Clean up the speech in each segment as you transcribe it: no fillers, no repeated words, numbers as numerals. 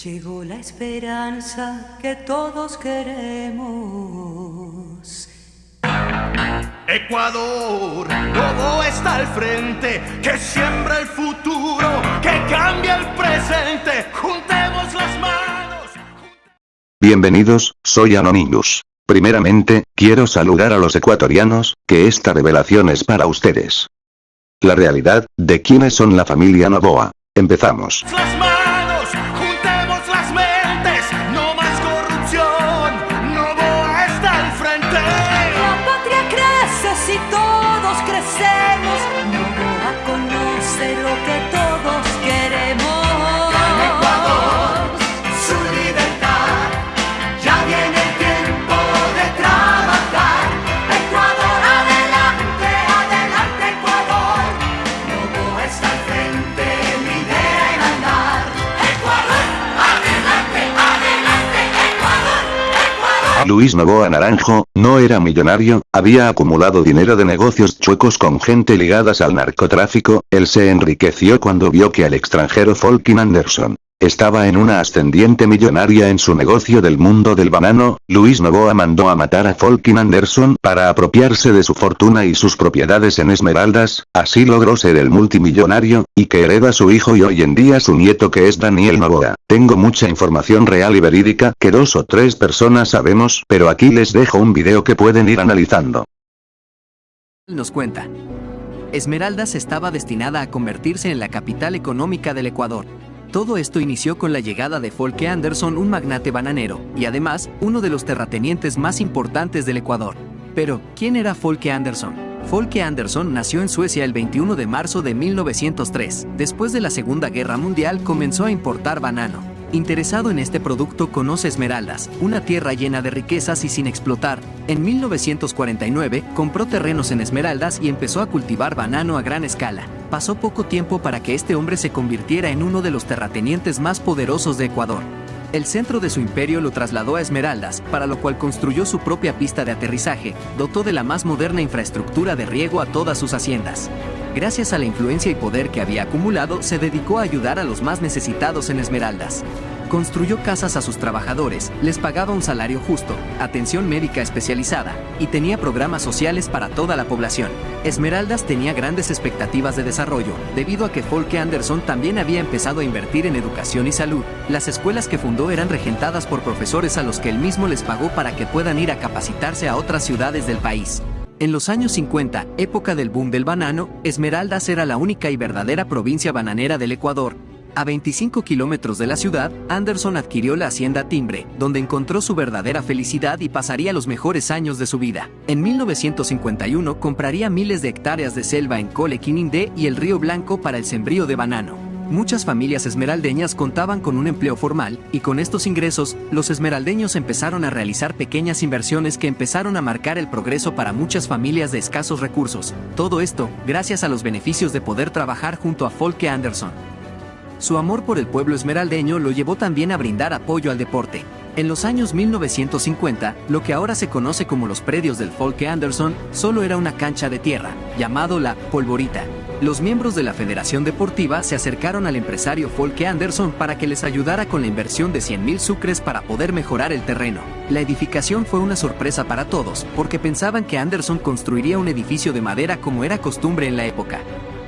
Llegó la esperanza que todos queremos. Ecuador, todo está al frente, que siembra el futuro, que cambia el presente. Juntemos las manos. Bienvenidos, soy Anonymous. Primeramente, quiero saludar a los ecuatorianos, que esta revelación es para ustedes. La realidad, de quiénes son la familia Noboa. Empezamos. Las manos, juntemos las mentes, no más corrupción, Noboa está al frente. La patria crece si todos crecemos. Noboa conoce lo que todos queremos. En Ecuador, su libertad, ya viene el tiempo de trabajar. Ecuador, adelante, adelante Ecuador, Noboa está al frente, lidera el andar. Ecuador, adelante, adelante Ecuador, Ecuador. Luis Noboa Naranjo, no era millonario, había acumulado dinero de negocios chuecos con gente ligadas al narcotráfico. Él se enriqueció cuando vio que el extranjero Folkin Anderson estaba en una ascendiente millonaria en su negocio del mundo del banano. Luis Noboa mandó a matar a Folkin Anderson para apropiarse de su fortuna y sus propiedades en Esmeraldas. Así logró ser el multimillonario, y que hereda su hijo y hoy en día su nieto, que es Daniel Noboa. Tengo mucha información real y verídica que 2 o 3 personas sabemos, pero aquí les dejo un video que pueden ir analizando. Nos cuenta. Esmeraldas estaba destinada a convertirse en la capital económica del Ecuador. Todo esto inició con la llegada de Folke Anderson, un magnate bananero, y además, uno de los terratenientes más importantes del Ecuador. Pero, ¿quién era Folke Anderson? Folke Anderson nació en Suecia el 21 de marzo de 1903. Después de la Segunda Guerra Mundial comenzó a importar banano. Interesado en este producto, conoce Esmeraldas, una tierra llena de riquezas y sin explotar. En 1949, compró terrenos en Esmeraldas y empezó a cultivar banano a gran escala. Pasó poco tiempo para que este hombre se convirtiera en uno de los terratenientes más poderosos de Ecuador. El centro de su imperio lo trasladó a Esmeraldas, para lo cual construyó su propia pista de aterrizaje, dotó de la más moderna infraestructura de riego a todas sus haciendas. Gracias a la influencia y poder que había acumulado, se dedicó a ayudar a los más necesitados en Esmeraldas. Construyó casas a sus trabajadores, les pagaba un salario justo, atención médica especializada, y tenía programas sociales para toda la población. Esmeraldas tenía grandes expectativas de desarrollo, debido a que Folke Anderson también había empezado a invertir en educación y salud. Las escuelas que fundó eran regentadas por profesores a los que él mismo les pagó para que puedan ir a capacitarse a otras ciudades del país. En los años 50, época del boom del banano, Esmeraldas era la única y verdadera provincia bananera del Ecuador. A 25 kilómetros de la ciudad, Anderson adquirió la hacienda Timbre, donde encontró su verdadera felicidad y pasaría los mejores años de su vida. En 1951 compraría miles de hectáreas de selva en Cole Quinindé y el Río Blanco para el sembrío de banano. Muchas familias esmeraldeñas contaban con un empleo formal, y con estos ingresos, los esmeraldeños empezaron a realizar pequeñas inversiones que empezaron a marcar el progreso para muchas familias de escasos recursos. Todo esto, gracias a los beneficios de poder trabajar junto a Folke Anderson. Su amor por el pueblo esmeraldeño lo llevó también a brindar apoyo al deporte. En los años 1950, lo que ahora se conoce como los predios del Folke Anderson, solo era una cancha de tierra, llamado la Polvorita. Los miembros de la Federación Deportiva se acercaron al empresario Folke Anderson para que les ayudara con la inversión de 100,000 sucres para poder mejorar el terreno. La edificación fue una sorpresa para todos, porque pensaban que Anderson construiría un edificio de madera como era costumbre en la época.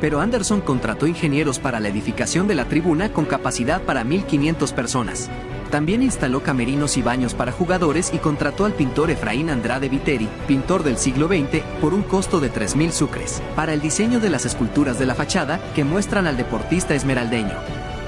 Pero Anderson contrató ingenieros para la edificación de la tribuna con capacidad para 1,500 personas. También instaló camerinos y baños para jugadores y contrató al pintor Efraín Andrade Viteri, pintor del siglo XX, por un costo de 3,000 sucres, para el diseño de las esculturas de la fachada que muestran al deportista esmeraldeño.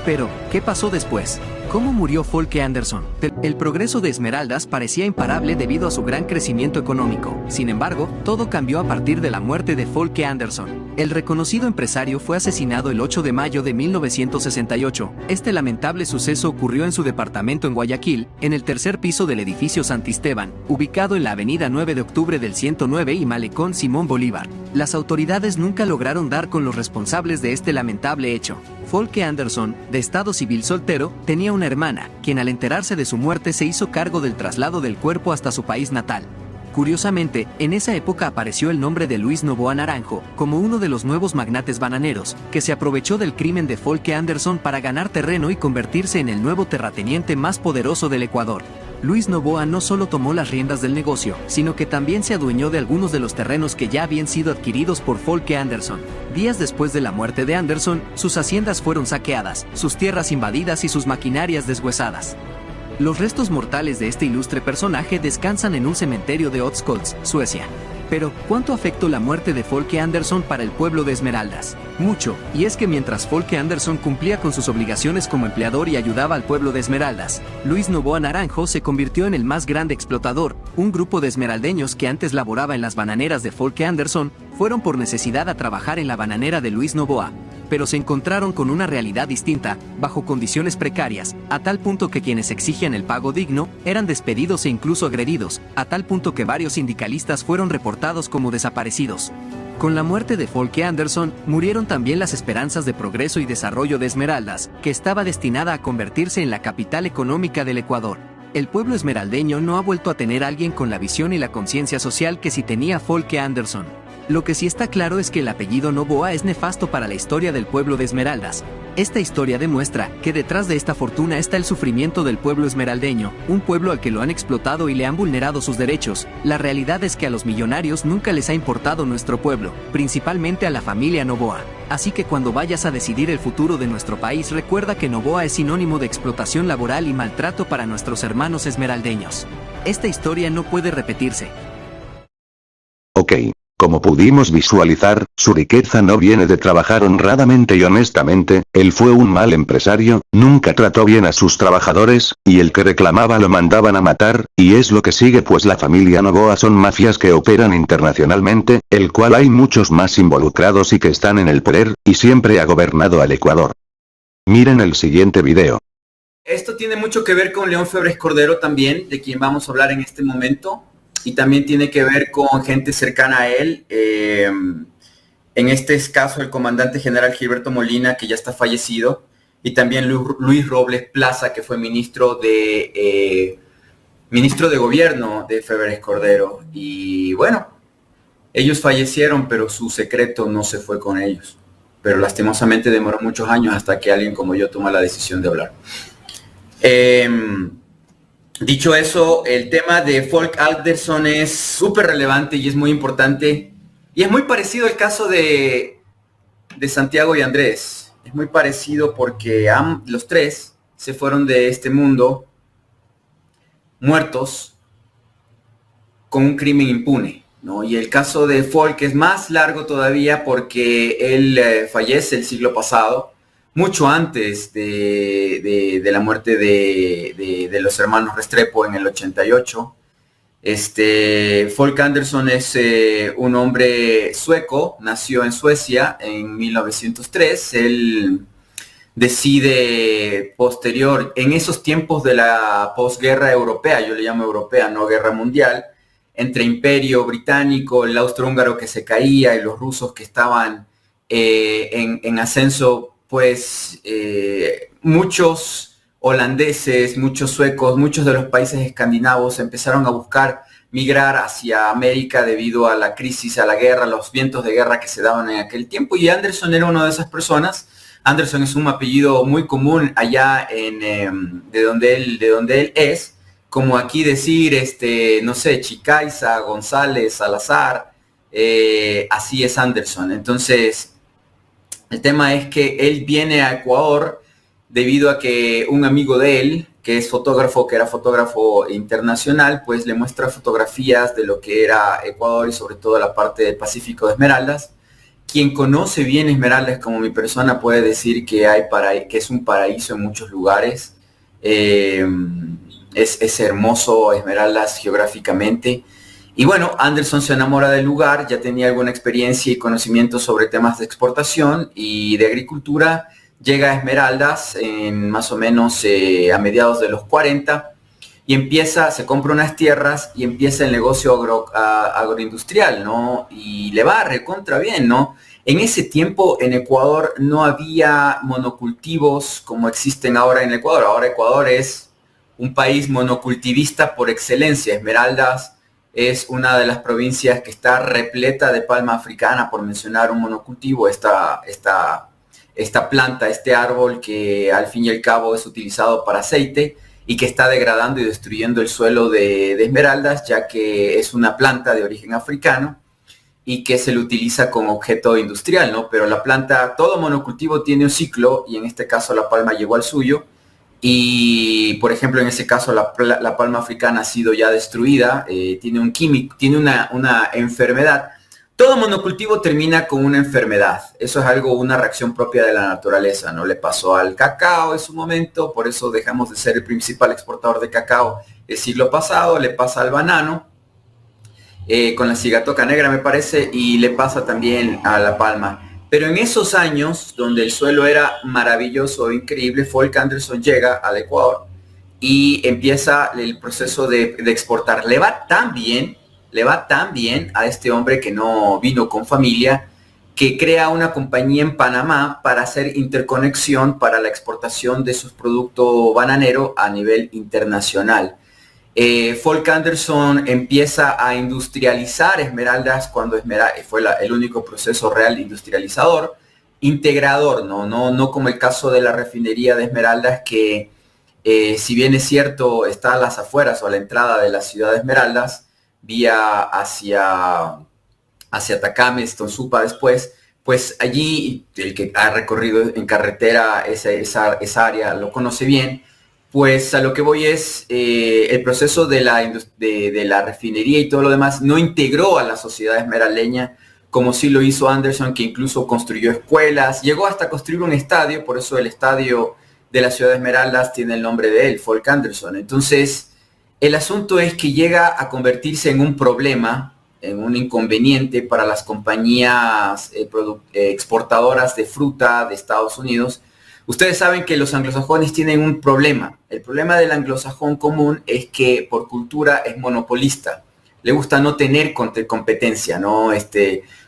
Pero, ¿qué pasó después? ¿Cómo murió Folke Anderson? El progreso de Esmeraldas parecía imparable debido a su gran crecimiento económico. Sin embargo, todo cambió a partir de la muerte de Folke Anderson. El reconocido empresario fue asesinado el 8 de mayo de 1968. Este lamentable suceso ocurrió en su departamento en Guayaquil, en el tercer piso del edificio Santisteban, ubicado en la avenida 9 de octubre del 109 y Malecón Simón Bolívar. Las autoridades nunca lograron dar con los responsables de este lamentable hecho. Folke Anderson, de estado civil soltero, tenía una hermana, quien al enterarse de su muerte se hizo cargo del traslado del cuerpo hasta su país natal. Curiosamente, en esa época apareció el nombre de Luis Noboa Naranjo, como uno de los nuevos magnates bananeros, que se aprovechó del crimen de Folke Anderson para ganar terreno y convertirse en el nuevo terrateniente más poderoso del Ecuador. Luis Noboa no solo tomó las riendas del negocio, sino que también se adueñó de algunos de los terrenos que ya habían sido adquiridos por Folke Anderson. Días después de la muerte de Anderson, sus haciendas fueron saqueadas, sus tierras invadidas y sus maquinarias deshuesadas. Los restos mortales de este ilustre personaje descansan en un cementerio de Ödskölt, Suecia. Pero, ¿cuánto afectó la muerte de Folke Anderson para el pueblo de Esmeraldas? Mucho, y es que mientras Folke Anderson cumplía con sus obligaciones como empleador y ayudaba al pueblo de Esmeraldas, Luis Noboa Naranjo se convirtió en el más grande explotador. Un grupo de esmeraldeños que antes laboraba en las bananeras de Folke Anderson, fueron por necesidad a trabajar en la bananera de Luis Noboa, pero se encontraron con una realidad distinta, bajo condiciones precarias, a tal punto que quienes exigían el pago digno, eran despedidos e incluso agredidos, a tal punto que varios sindicalistas fueron reportados como desaparecidos. Con la muerte de Folke Anderson, murieron también las esperanzas de progreso y desarrollo de Esmeraldas, que estaba destinada a convertirse en la capital económica del Ecuador. El pueblo esmeraldeño no ha vuelto a tener a alguien con la visión y la conciencia social que sí tenía Folke Anderson. Lo que sí está claro es que el apellido Noboa es nefasto para la historia del pueblo de Esmeraldas. Esta historia demuestra que detrás de esta fortuna está el sufrimiento del pueblo esmeraldeño, un pueblo al que lo han explotado y le han vulnerado sus derechos. La realidad es que a los millonarios nunca les ha importado nuestro pueblo, principalmente a la familia Noboa. Así que cuando vayas a decidir el futuro de nuestro país, recuerda que Noboa es sinónimo de explotación laboral y maltrato para nuestros hermanos esmeraldeños. Esta historia no puede repetirse. Ok. Como pudimos visualizar, su riqueza no viene de trabajar honradamente y honestamente, él fue un mal empresario, nunca trató bien a sus trabajadores, y el que reclamaba lo mandaban a matar, y es lo que sigue pues la familia Noboa son mafias que operan internacionalmente, el cual hay muchos más involucrados y que están en el poder, y siempre ha gobernado al Ecuador. Miren el siguiente video. Esto tiene mucho que ver con León Febres Cordero también, de quien vamos a hablar en este momento. Y también tiene que ver con gente cercana a él. En este caso, el comandante general Gilberto Molina, que ya está fallecido, y también Luis Robles Plaza, que fue ministro de gobierno de Febres Cordero. Y bueno, ellos fallecieron, pero su secreto no se fue con ellos. Pero lastimosamente demoró muchos años hasta que alguien como yo toma la decisión de hablar. Dicho eso, el tema de Folke Anderson es súper relevante y es muy importante. Y es muy parecido al caso de Santiago y Andrés. Es muy parecido porque los tres se fueron de este mundo muertos con un crimen impune, ¿no? Y el caso de Folke es más largo todavía porque él fallece el siglo pasado, mucho antes de la muerte de los hermanos Restrepo en el 88. Folke Anderson es un hombre sueco, nació en Suecia en 1903. Él decide en esos tiempos de la posguerra europea, yo le llamo europea, no guerra mundial, entre Imperio Británico, el austrohúngaro que se caía y los rusos que estaban en ascenso, pues muchos holandeses, muchos suecos, muchos de los países escandinavos empezaron a buscar migrar hacia América debido a la crisis, a la guerra, los vientos de guerra que se daban en aquel tiempo, y Anderson era una de esas personas. Anderson es un apellido muy común allá de donde él es, como aquí decir, no sé, Chicaiza, González, Salazar, así es Anderson. Entonces, el tema es que él viene a Ecuador debido a que un amigo de él, que era fotógrafo internacional, pues le muestra fotografías de lo que era Ecuador y sobre todo la parte del Pacífico de Esmeraldas. Quien conoce bien Esmeraldas como mi persona puede decir que es un paraíso en muchos lugares. Es hermoso Esmeraldas geográficamente. Y bueno, Anderson se enamora del lugar, ya tenía alguna experiencia y conocimiento sobre temas de exportación y de agricultura. Llega a Esmeraldas en más o menos a mediados de los 40 y se compra unas tierras y empieza el negocio agroindustrial, ¿no? Y le va recontra bien, ¿no? En ese tiempo en Ecuador no había monocultivos como existen ahora en Ecuador. Ahora Ecuador es un país monocultivista por excelencia. Esmeraldas es una de las provincias que está repleta de palma africana, por mencionar un monocultivo, esta planta, este árbol que al fin y al cabo es utilizado para aceite y que está degradando y destruyendo el suelo de Esmeraldas, ya que es una planta de origen africano y que se le utiliza como objeto industrial, ¿no? Pero la planta, todo monocultivo tiene un ciclo, y en este caso la palma llegó al suyo, y por ejemplo en ese caso la palma africana ha sido ya destruida, tiene un químico, tiene una enfermedad. Todo monocultivo termina con una enfermedad, eso es algo, una reacción propia de la naturaleza, ¿no? Le pasó al cacao en su momento, por eso dejamos de ser el principal exportador de cacao el siglo pasado, le pasa al banano, con la cigatoca negra me parece, y le pasa también a la palma. Pero en esos años, donde el suelo era maravilloso, increíble, Folk Anderson llega al Ecuador y empieza el proceso de exportar. Le va tan bien a este hombre que no vino con familia, que crea una compañía en Panamá para hacer interconexión para la exportación de sus productos bananeros a nivel internacional. Folk Anderson empieza a industrializar Esmeraldas cuando fue el único proceso real industrializador, integrador, no como el caso de la refinería de Esmeraldas, que si bien es cierto está a las afueras o a la entrada de la ciudad de Esmeraldas, vía hacia Tacames, Tonsupa después, pues allí el que ha recorrido en carretera esa área lo conoce bien. Pues a lo que voy es, el proceso de la refinería y todo lo demás no integró a la sociedad esmeraldeña como sí lo hizo Anderson, que incluso construyó escuelas, llegó hasta construir un estadio, por eso el estadio de la ciudad de Esmeraldas tiene el nombre de él, Folk Anderson. Entonces, el asunto es que llega a convertirse en un problema, en un inconveniente para las compañías exportadoras de fruta de Estados Unidos. Ustedes saben que los anglosajones tienen un problema. El problema del anglosajón común es que por cultura es monopolista. Le gusta no tener competencia, ¿no?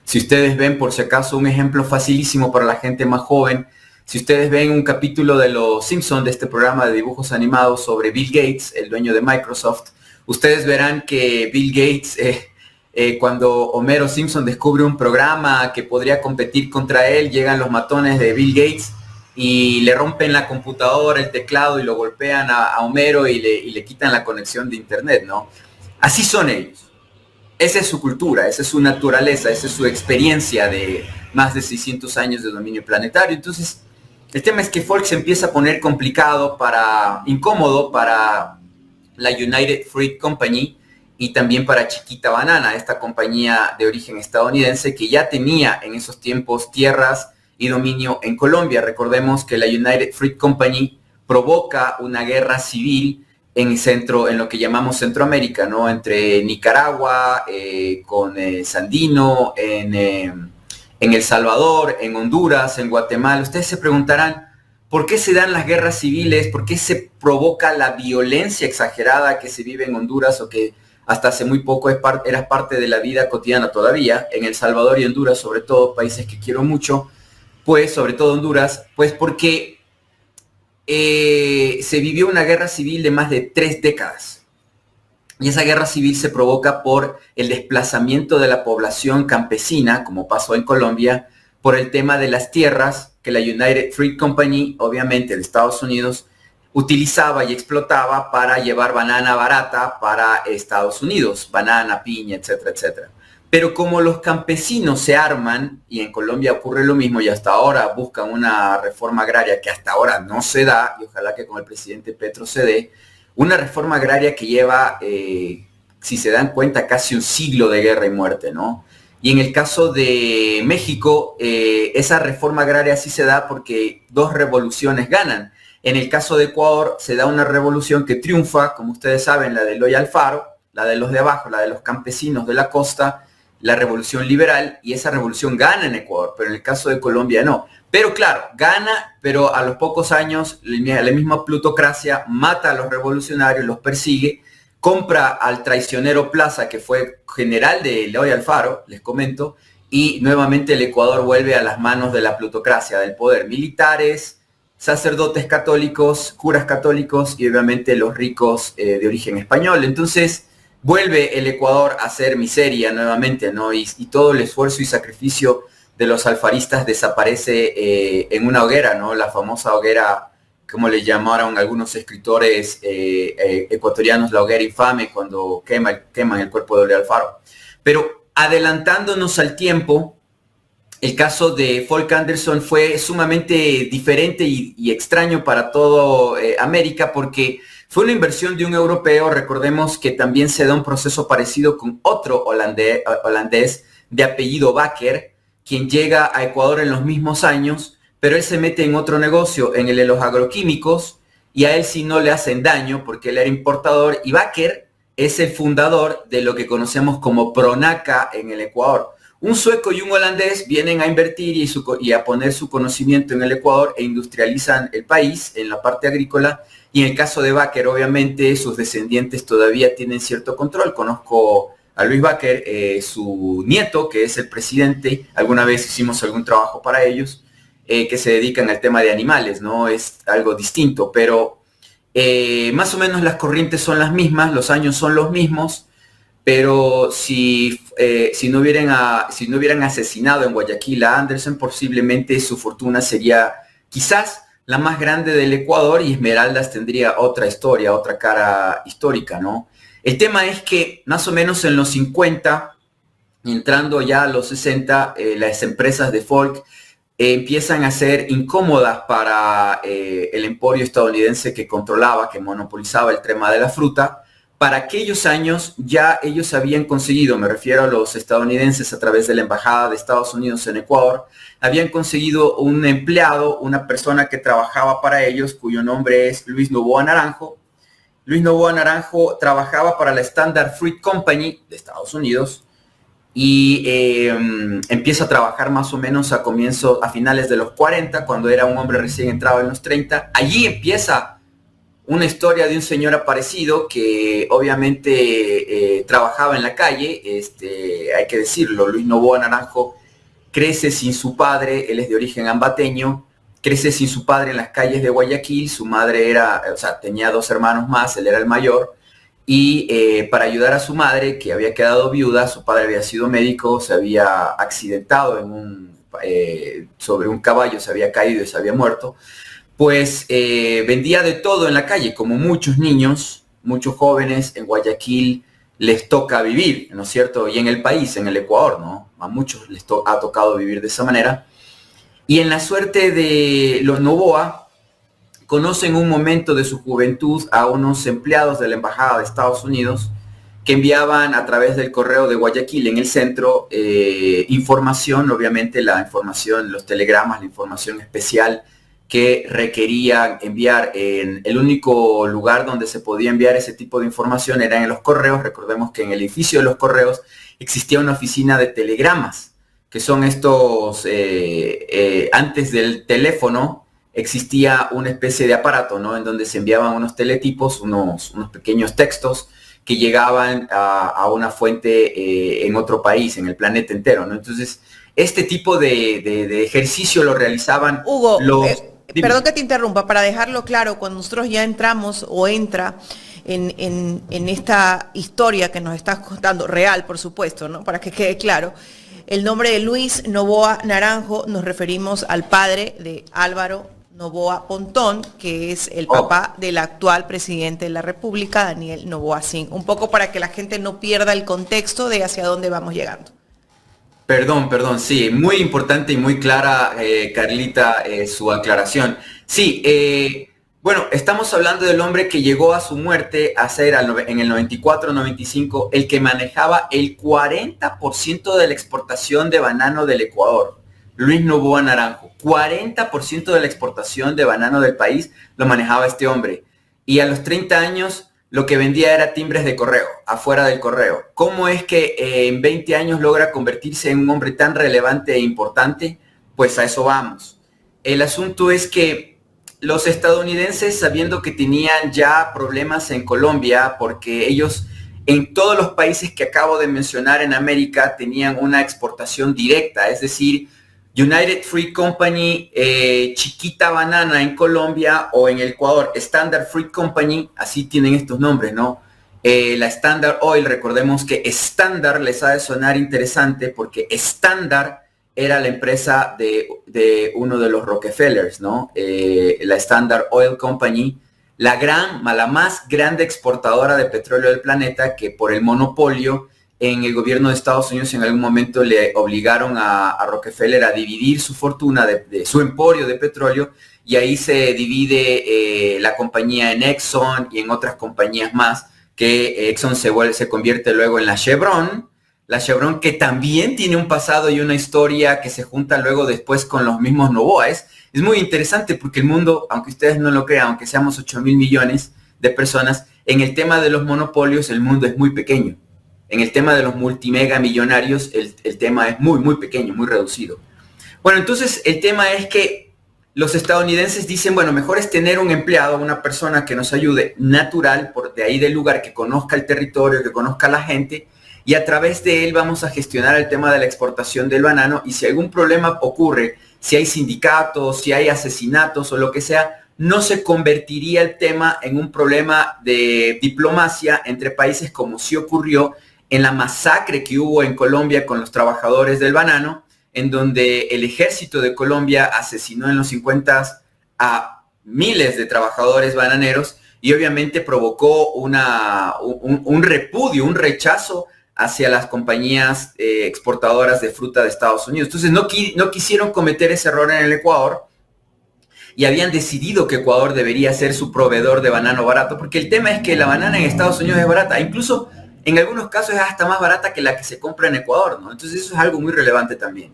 Si ustedes ven, por si acaso, un ejemplo facilísimo para la gente más joven, si ustedes ven un capítulo de Los Simpsons, de este programa de dibujos animados sobre Bill Gates, el dueño de Microsoft, ustedes verán que Bill Gates, cuando Homero Simpson descubre un programa que podría competir contra él, llegan los matones de Bill Gates y le rompen la computadora, el teclado, y lo golpean a Homero y le quitan la conexión de internet, ¿no? Así son ellos. Esa es su cultura, esa es su naturaleza, esa es su experiencia de más de 600 años de dominio planetario. Entonces, el tema es que Folk se empieza a poner complicado, incómodo para la United Fruit Company y también para Chiquita Banana, esta compañía de origen estadounidense que ya tenía en esos tiempos tierras y dominio en Colombia. Recordemos que la United Fruit Company provoca una guerra civil en lo que llamamos Centroamérica, ¿no? Entre Nicaragua, con Sandino, en El Salvador, en Honduras, en Guatemala. Ustedes se preguntarán, ¿por qué se dan las guerras civiles? ¿Por qué se provoca la violencia exagerada que se vive en Honduras, o que hasta hace muy poco era parte de la vida cotidiana todavía, en El Salvador y Honduras, sobre todo, países que quiero mucho? Pues, sobre todo Honduras, pues porque se vivió una guerra civil de más de 3 décadas. Y esa guerra civil se provoca por el desplazamiento de la población campesina, como pasó en Colombia, por el tema de las tierras que la United Fruit Company, obviamente de Estados Unidos, utilizaba y explotaba para llevar banana barata para Estados Unidos, banana, piña, etcétera, etcétera. Pero como los campesinos se arman, y en Colombia ocurre lo mismo, y hasta ahora buscan una reforma agraria que hasta ahora no se da, y ojalá que con el presidente Petro se dé, una reforma agraria que lleva, si se dan cuenta, casi un siglo de guerra y muerte, ¿no? Y en el caso de México, esa reforma agraria sí se da porque 2 revoluciones ganan. En el caso de Ecuador se da una revolución que triunfa, como ustedes saben, la de Eloy Alfaro, la de los de abajo, la de los campesinos de la costa, la revolución liberal, y esa revolución gana en Ecuador, pero en el caso de Colombia no. Pero claro, gana, pero a los pocos años la misma plutocracia mata a los revolucionarios, los persigue, compra al traicionero Plaza, que fue general de Eloy Alfaro, les comento, y nuevamente el Ecuador vuelve a las manos de la plutocracia, del poder. Militares, sacerdotes católicos, curas católicos y obviamente los ricos de origen español. Entonces, vuelve el Ecuador a ser miseria nuevamente, ¿no? Y todo el esfuerzo y sacrificio de los alfaristas desaparece en una hoguera, ¿no? La famosa hoguera, como le llamaron algunos escritores ecuatorianos, la hoguera infame, cuando queman el cuerpo de Ole Alfaro. Pero adelantándonos al tiempo, el caso de Folk Anderson fue sumamente diferente y extraño para toda América, porque fue una inversión de un europeo. Recordemos que también se da un proceso parecido con otro holandés de apellido Bakker, quien llega a Ecuador en los mismos años, pero él se mete en otro negocio, en el de los agroquímicos, y a él sí no le hacen daño porque él era importador, y Bakker es el fundador de lo que conocemos como Pronaca en el Ecuador. Un sueco y un holandés vienen a invertir y a poner su conocimiento en el Ecuador e industrializan el país en la parte agrícola. Y en el caso de Bakker, obviamente, sus descendientes todavía tienen cierto control. Conozco a Luis Bakker, su nieto, que es el presidente. Alguna vez hicimos algún trabajo para ellos, que se dedican al tema de animales, ¿no? Es algo distinto, pero más o menos las corrientes son las mismas, los años son los mismos, pero si no hubieran asesinado en Guayaquil a Anderson, posiblemente su fortuna sería quizás la más grande del Ecuador, y Esmeraldas tendría otra historia, otra cara histórica, ¿no? El tema es que más o menos en los 50, entrando ya a los 60, las empresas de Folk empiezan a ser incómodas para el emporio estadounidense que controlaba, que monopolizaba el tema de la fruta. Para aquellos años ya ellos habían conseguido, me refiero a los estadounidenses a través de la Embajada de Estados Unidos en Ecuador, habían conseguido un empleado, una persona que trabajaba para ellos, cuyo nombre es Luis Novoa Naranjo. Luis Novoa Naranjo trabajaba para la Standard Fruit Company de Estados Unidos y empieza a trabajar más o menos a finales de los 40, cuando era un hombre recién entrado en los 30. Allí empieza una historia de un señor aparecido que obviamente trabajaba en la calle, hay que decirlo. Luis Novoa Naranjo crece sin su padre, él es de origen ambateño, crece sin su padre en las calles de Guayaquil. Su madre tenía 2 hermanos más, él era el mayor, y para ayudar a su madre, que había quedado viuda, su padre había sido médico, se había accidentado sobre un caballo, se había caído y se había muerto, pues vendía de todo en la calle, como muchos niños, muchos jóvenes en Guayaquil les toca vivir, ¿no es cierto? Y en el país, en el Ecuador, ¿no? A muchos les ha tocado vivir de esa manera. Y en la suerte de los Novoa, conocen un momento de su juventud a unos empleados de la Embajada de Estados Unidos que enviaban a través del correo de Guayaquil en el centro información, obviamente la información, los telegramas, la información especial que requerían enviar. En el único lugar donde se podía enviar ese tipo de información era en los correos. Recordemos que en el edificio de los correos existía una oficina de telegramas, que son estos, antes del teléfono existía una especie de aparato, ¿no? En donde se enviaban unos teletipos, unos pequeños textos que llegaban a una fuente en otro país, en el planeta entero, ¿no? Entonces, este tipo de ejercicio lo realizaban Hugo, los... perdón que te interrumpa, para dejarlo claro, cuando nosotros ya entramos o entra en esta historia que nos estás contando, real por supuesto, ¿no? Para que quede claro, el nombre de Luis Novoa Naranjo, nos referimos al padre de Álvaro Novoa Pontón, que es el papá del actual presidente de la República, Daniel Noboa Sin. Un poco para que la gente no pierda el contexto de hacia dónde vamos llegando. Perdón, sí, muy importante y muy clara, Carlita, su aclaración. Sí, bueno, estamos hablando del hombre que llegó a su muerte a ser en el 94-95 el que manejaba el 40% de la exportación de banano del Ecuador. Luis Novoa Naranjo, 40% de la exportación de banano del país lo manejaba este hombre. Y a los 30 años lo que vendía era timbres de correo, afuera del correo. ¿Cómo es que en 20 años logra convertirse en un hombre tan relevante e importante? Pues a eso vamos. El asunto es que los estadounidenses, sabiendo que tenían ya problemas en Colombia, porque ellos en todos los países que acabo de mencionar en América tenían una exportación directa, es decir, United Fruit Company, Chiquita Banana en Colombia, o en el Ecuador, Standard Fruit Company, así tienen estos nombres, ¿no? La Standard Oil, recordemos que Standard les ha de sonar interesante porque Standard era la empresa de uno de los Rockefellers, ¿no? La Standard Oil Company, la más grande exportadora de petróleo del planeta, que por el monopolio en el gobierno de Estados Unidos en algún momento le obligaron a Rockefeller a dividir su fortuna de su emporio de petróleo, y ahí se divide la compañía en Exxon y en otras compañías más, que Exxon se convierte luego en la Chevron que también tiene un pasado y una historia que se junta luego después con los mismos Noboa. Es muy interesante porque el mundo, aunque ustedes no lo crean, aunque seamos 8.000 millones de personas, en el tema de los monopolios el mundo es muy pequeño. En el tema de los multimega millonarios el tema es muy, muy pequeño, muy reducido. Bueno, entonces el tema es que los estadounidenses dicen, bueno, mejor es tener un empleado, una persona que nos ayude natural, por de ahí del lugar, que conozca el territorio, que conozca a la gente, y a través de él vamos a gestionar el tema de la exportación del banano, y si algún problema ocurre, si hay sindicatos, si hay asesinatos o lo que sea, no se convertiría el tema en un problema de diplomacia entre países, como sí ocurrió en la masacre que hubo en Colombia con los trabajadores del banano, en donde el ejército de Colombia asesinó en los 50 a miles de trabajadores bananeros y obviamente provocó un repudio, un rechazo hacia las compañías exportadoras de fruta de Estados Unidos. Entonces no quisieron cometer ese error en el Ecuador y habían decidido que Ecuador debería ser su proveedor de banano barato, porque el tema es que la banana en Estados Unidos es barata, incluso en algunos casos es hasta más barata que la que se compra en Ecuador, ¿no? Entonces eso es algo muy relevante también.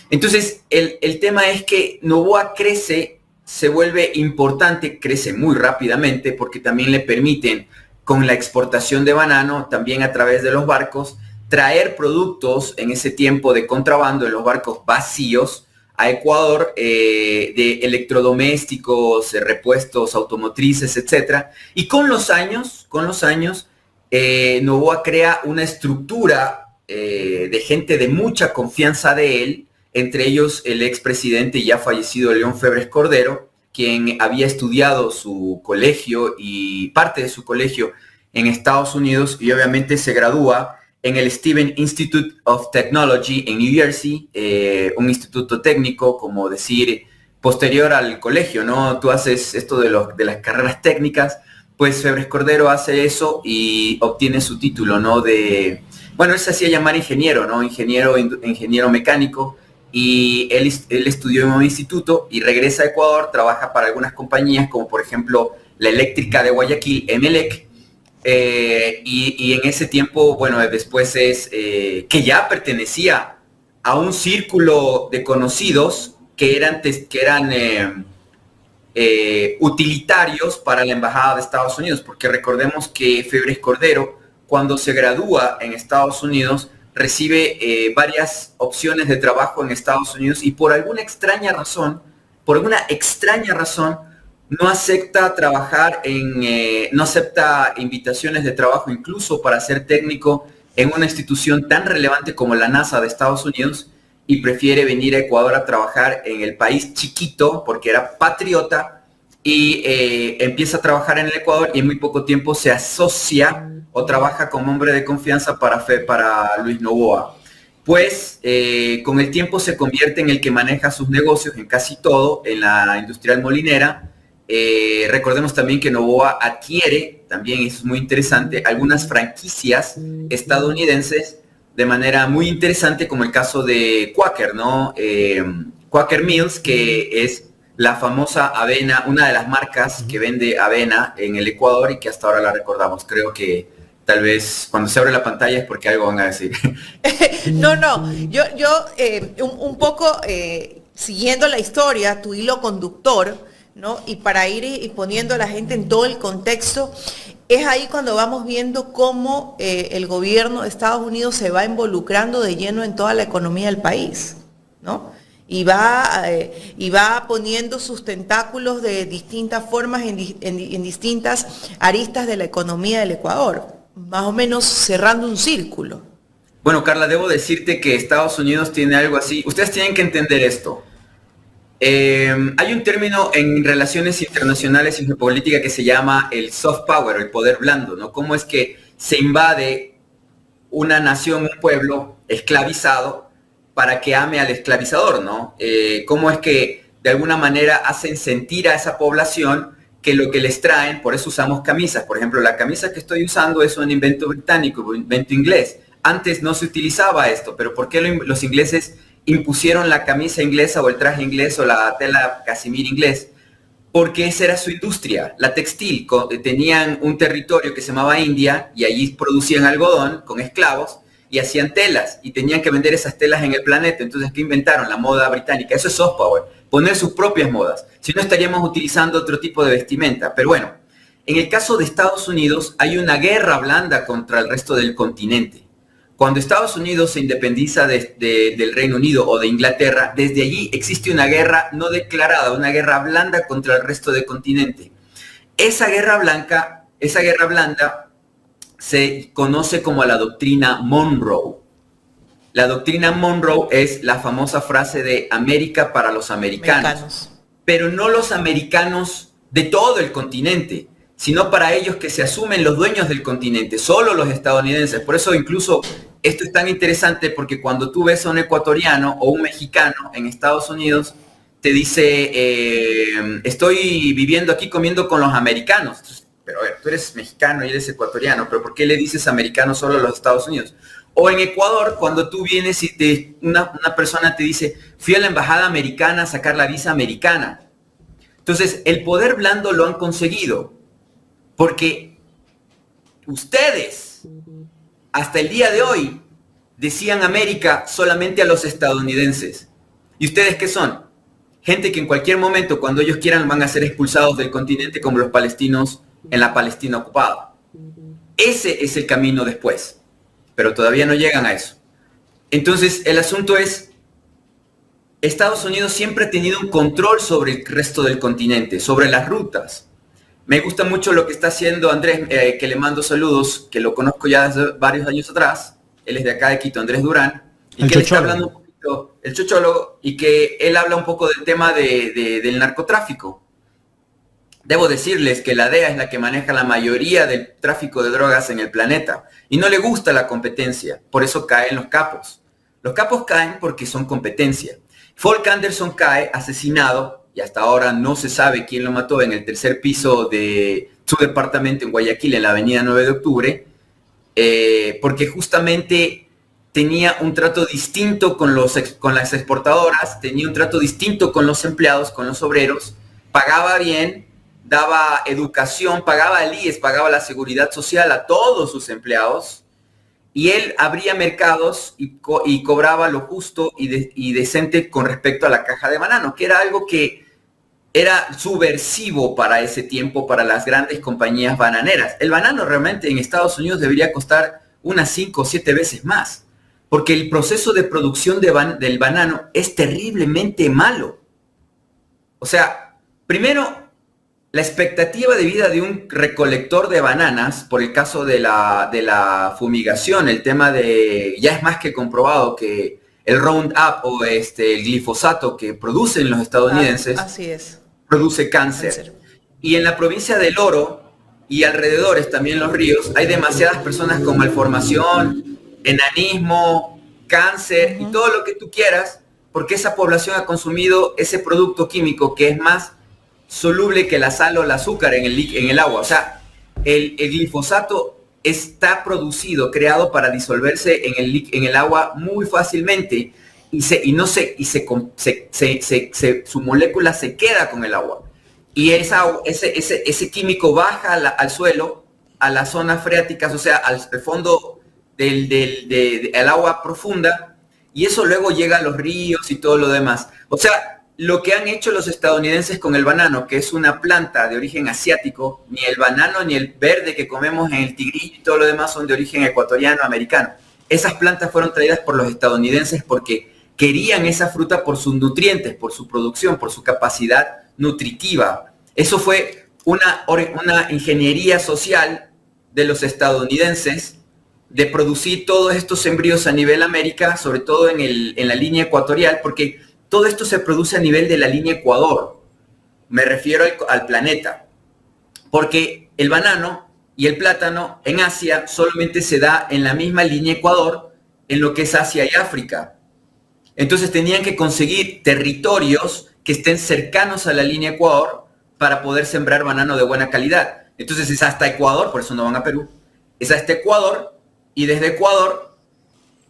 Entonces, el tema es que Noboa crece, se vuelve importante, crece muy rápidamente porque también le permiten, con la exportación de banano, también a través de los barcos, traer productos en ese tiempo de contrabando en los barcos vacíos a Ecuador, de electrodomésticos, repuestos automotrices, etc. Y con los años, Noboa crea una estructura de gente de mucha confianza de él, entre ellos el expresidente ya fallecido León Febres Cordero, quien había estudiado su colegio y parte de su colegio en Estados Unidos y obviamente se gradúa en el Stevens Institute of Technology en New Jersey, un instituto técnico, como decir, posterior al colegio, ¿no? Tú haces esto de las carreras técnicas, pues Febres Cordero hace eso y obtiene su título, ¿no? Bueno, él se hacía llamar ingeniero, ¿no? Ingeniero mecánico, y él estudió en un instituto y regresa a Ecuador, trabaja para algunas compañías como por ejemplo la eléctrica de Guayaquil, Emelec, y en ese tiempo, bueno, después que ya pertenecía a un círculo de conocidos que eran utilitarios para la Embajada de Estados Unidos, porque recordemos que Febres Cordero, cuando se gradúa en Estados Unidos, recibe varias opciones de trabajo en Estados Unidos y por alguna extraña razón, no acepta trabajar no acepta invitaciones de trabajo incluso para ser técnico en una institución tan relevante como la NASA de Estados Unidos, y prefiere venir a Ecuador a trabajar en el país chiquito porque era patriota, y empieza a trabajar en el Ecuador y en muy poco tiempo se asocia o trabaja como hombre de confianza para Luis Noboa. Pues con el tiempo se convierte en el que maneja sus negocios en casi todo, en la industrial molinera. Recordemos también que Noboa adquiere, también es muy interesante, algunas franquicias estadounidenses de manera muy interesante, como el caso de Quaker, ¿no? Quaker Mills, que es la famosa avena, una de las marcas que vende avena en el Ecuador y que hasta ahora la recordamos. Creo que tal vez cuando se abre la pantalla es porque algo van a decir. No, yo un poco siguiendo la historia, tu hilo conductor, ¿no? Y para ir poniendo a la gente en todo el contexto, es ahí cuando vamos viendo cómo el gobierno de Estados Unidos se va involucrando de lleno en toda la economía del país, ¿no? Y va poniendo sus tentáculos de distintas formas en distintas aristas de la economía del Ecuador, más o menos cerrando un círculo. Bueno, Carla, debo decirte que Estados Unidos tiene algo así. Ustedes tienen que entender esto. Hay un término en relaciones internacionales y geopolítica que se llama el soft power, el poder blando, ¿no? Cómo es que se invade una nación, un pueblo esclavizado para que ame al esclavizador, ¿no? Cómo es que de alguna manera hacen sentir a esa población que lo que les traen, por eso usamos camisas. Por ejemplo, la camisa que estoy usando es un invento británico, un invento inglés. Antes no se utilizaba esto, pero ¿por qué los ingleses impusieron la camisa inglesa o el traje inglés o la tela casimir inglés? Porque esa era su industria, la textil. Tenían un territorio que se llamaba India y allí producían algodón con esclavos y hacían telas y tenían que vender esas telas en el planeta. Entonces, ¿qué inventaron? La moda británica. Eso es soft power, poner sus propias modas. Si no, estaríamos utilizando otro tipo de vestimenta. Pero bueno, en el caso de Estados Unidos hay una guerra blanda contra el resto del continente. Cuando Estados Unidos se independiza del Reino Unido o de Inglaterra, desde allí existe una guerra no declarada, una guerra blanda contra el resto del continente. Esa guerra blanda se conoce como la doctrina Monroe. La doctrina Monroe es la famosa frase de América para los americanos. Pero no los americanos de todo el continente, sino para ellos que se asumen los dueños del continente, solo los estadounidenses. Por eso incluso esto es tan interesante, porque cuando tú ves a un ecuatoriano o un mexicano en Estados Unidos, te dice, estoy viviendo aquí comiendo con los americanos. Entonces, pero a ver, tú eres mexicano y eres ecuatoriano, pero ¿por qué le dices americano solo a los Estados Unidos? O en Ecuador, cuando tú vienes y una persona te dice, fui a la embajada americana a sacar la visa americana. Entonces, el poder blando lo han conseguido, porque ustedes, hasta el día de hoy, decían América solamente a los estadounidenses. ¿Y ustedes qué son? Gente que en cualquier momento, cuando ellos quieran, van a ser expulsados del continente, como los palestinos en la Palestina ocupada. Ese es el camino después, pero todavía no llegan a eso. Entonces, el asunto es, Estados Unidos siempre ha tenido un control sobre el resto del continente, sobre las rutas. Me gusta mucho lo que está haciendo Andrés, que le mando saludos, que lo conozco ya desde varios años atrás. Él es de acá de Quito, Andrés Durán, y que él está hablando un poquito, el chochólogo, y que él habla un poco del tema del narcotráfico. Debo decirles que la DEA es la que maneja la mayoría del tráfico de drogas en el planeta, y no le gusta la competencia, por eso caen los capos. Los capos caen porque son competencia. Folk Anderson cae asesinado, y hasta ahora no se sabe quién lo mató, en el tercer piso de su departamento en Guayaquil, en la avenida 9 de octubre, porque justamente tenía un trato distinto con las exportadoras, tenía un trato distinto con los empleados, con los obreros, pagaba bien, daba educación, pagaba el IES, pagaba la seguridad social a todos sus empleados, y él abría mercados y cobraba lo justo y decente con respecto a la caja de banano, que era algo que era subversivo para ese tiempo, para las grandes compañías bananeras. El banano realmente en Estados Unidos debería costar unas 5 o 7 veces más, porque el proceso de producción del banano es terriblemente malo. O sea, primero, la expectativa de vida de un recolector de bananas, por el caso de la fumigación, el tema de, ya es más que comprobado que el Roundup o el glifosato que producen los estadounidenses, así es, produce cáncer. Y en la provincia del Oro y alrededores, también los ríos, hay demasiadas personas con malformación, enanismo, cáncer y todo lo que tú quieras, porque esa población ha consumido ese producto químico que es más soluble que la sal o el azúcar en el agua. O sea, el glifosato está creado para disolverse en el agua muy fácilmente su molécula se queda con el agua. Y ese químico baja al suelo, a las zonas freáticas, o sea, al fondo del agua profunda, y eso luego llega a los ríos y todo lo demás. O sea, lo que han hecho los estadounidenses con el banano, que es una planta de origen asiático, ni el banano ni el verde que comemos en el tigrillo y todo lo demás son de origen ecuatoriano, americano. Esas plantas fueron traídas por los estadounidenses porque querían esa fruta por sus nutrientes, por su producción, por su capacidad nutritiva. Eso fue una ingeniería social de los estadounidenses de producir todos estos embrios a nivel América, sobre todo en la línea ecuatorial, porque todo esto se produce a nivel de la línea Ecuador. Me refiero al planeta. Porque el banano y el plátano en Asia solamente se da en la misma línea Ecuador, en lo que es Asia y África. Entonces tenían que conseguir territorios que estén cercanos a la línea Ecuador para poder sembrar banano de buena calidad. Entonces es hasta Ecuador, por eso no van a Perú, es hasta Ecuador, y desde Ecuador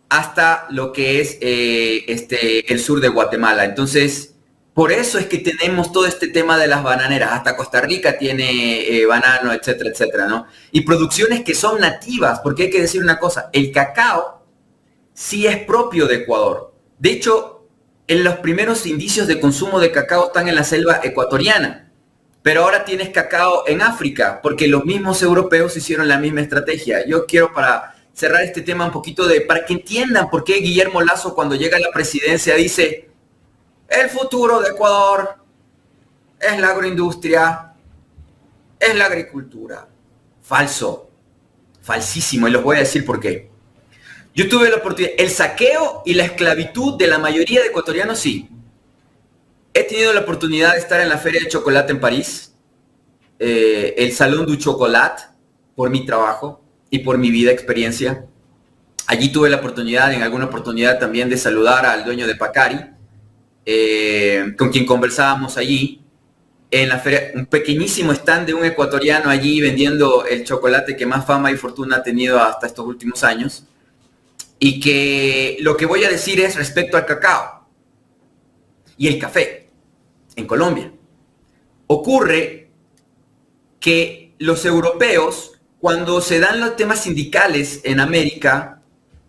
hasta lo que es el sur de Guatemala. Entonces, por eso es que tenemos todo este tema de las bananeras. Hasta Costa Rica tiene banano, etcétera, etcétera, ¿no? Y producciones que son nativas, porque hay que decir una cosa, el cacao sí es propio de Ecuador. De hecho, en los primeros indicios de consumo de cacao están en la selva ecuatoriana, pero ahora tienes cacao en África, porque los mismos europeos hicieron la misma estrategia. Yo quiero, para cerrar este tema, un poquito para que entiendan por qué Guillermo Lasso, cuando llega a la presidencia, dice: el futuro de Ecuador es la agroindustria, es la agricultura. Falso, falsísimo, y los voy a decir por qué. Yo tuve la oportunidad, el saqueo y la esclavitud de la mayoría de ecuatorianos, sí. He tenido la oportunidad de estar en la Feria de Chocolate en París, el Salón du Chocolat, por mi trabajo y por mi vida, experiencia. Allí tuve la oportunidad, en alguna oportunidad también, de saludar al dueño de Pacari, con quien conversábamos allí. En la feria, un pequeñísimo stand de un ecuatoriano allí vendiendo el chocolate que más fama y fortuna ha tenido hasta estos últimos años. Y que lo que voy a decir es respecto al cacao y el café en Colombia. Ocurre que los europeos, cuando se dan los temas sindicales en América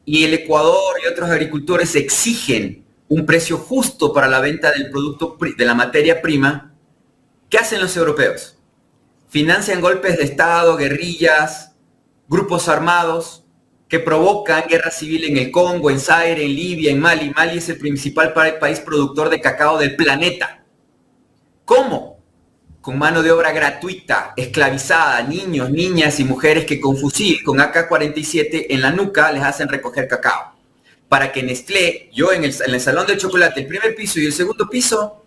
y el Ecuador y otros agricultores exigen un precio justo para la venta del producto, de la materia prima, ¿qué hacen los europeos? Financian golpes de Estado, guerrillas, grupos armados que provocan guerra civil en el Congo, en Zaire, en Libia, en Mali. Mali es el principal país productor de cacao del planeta. ¿Cómo? Con mano de obra gratuita, esclavizada, niños, niñas y mujeres que con fusil, con AK-47 en la nuca, les hacen recoger cacao. Para que Nestlé, yo en el Salón del Chocolate, el primer piso y el segundo piso,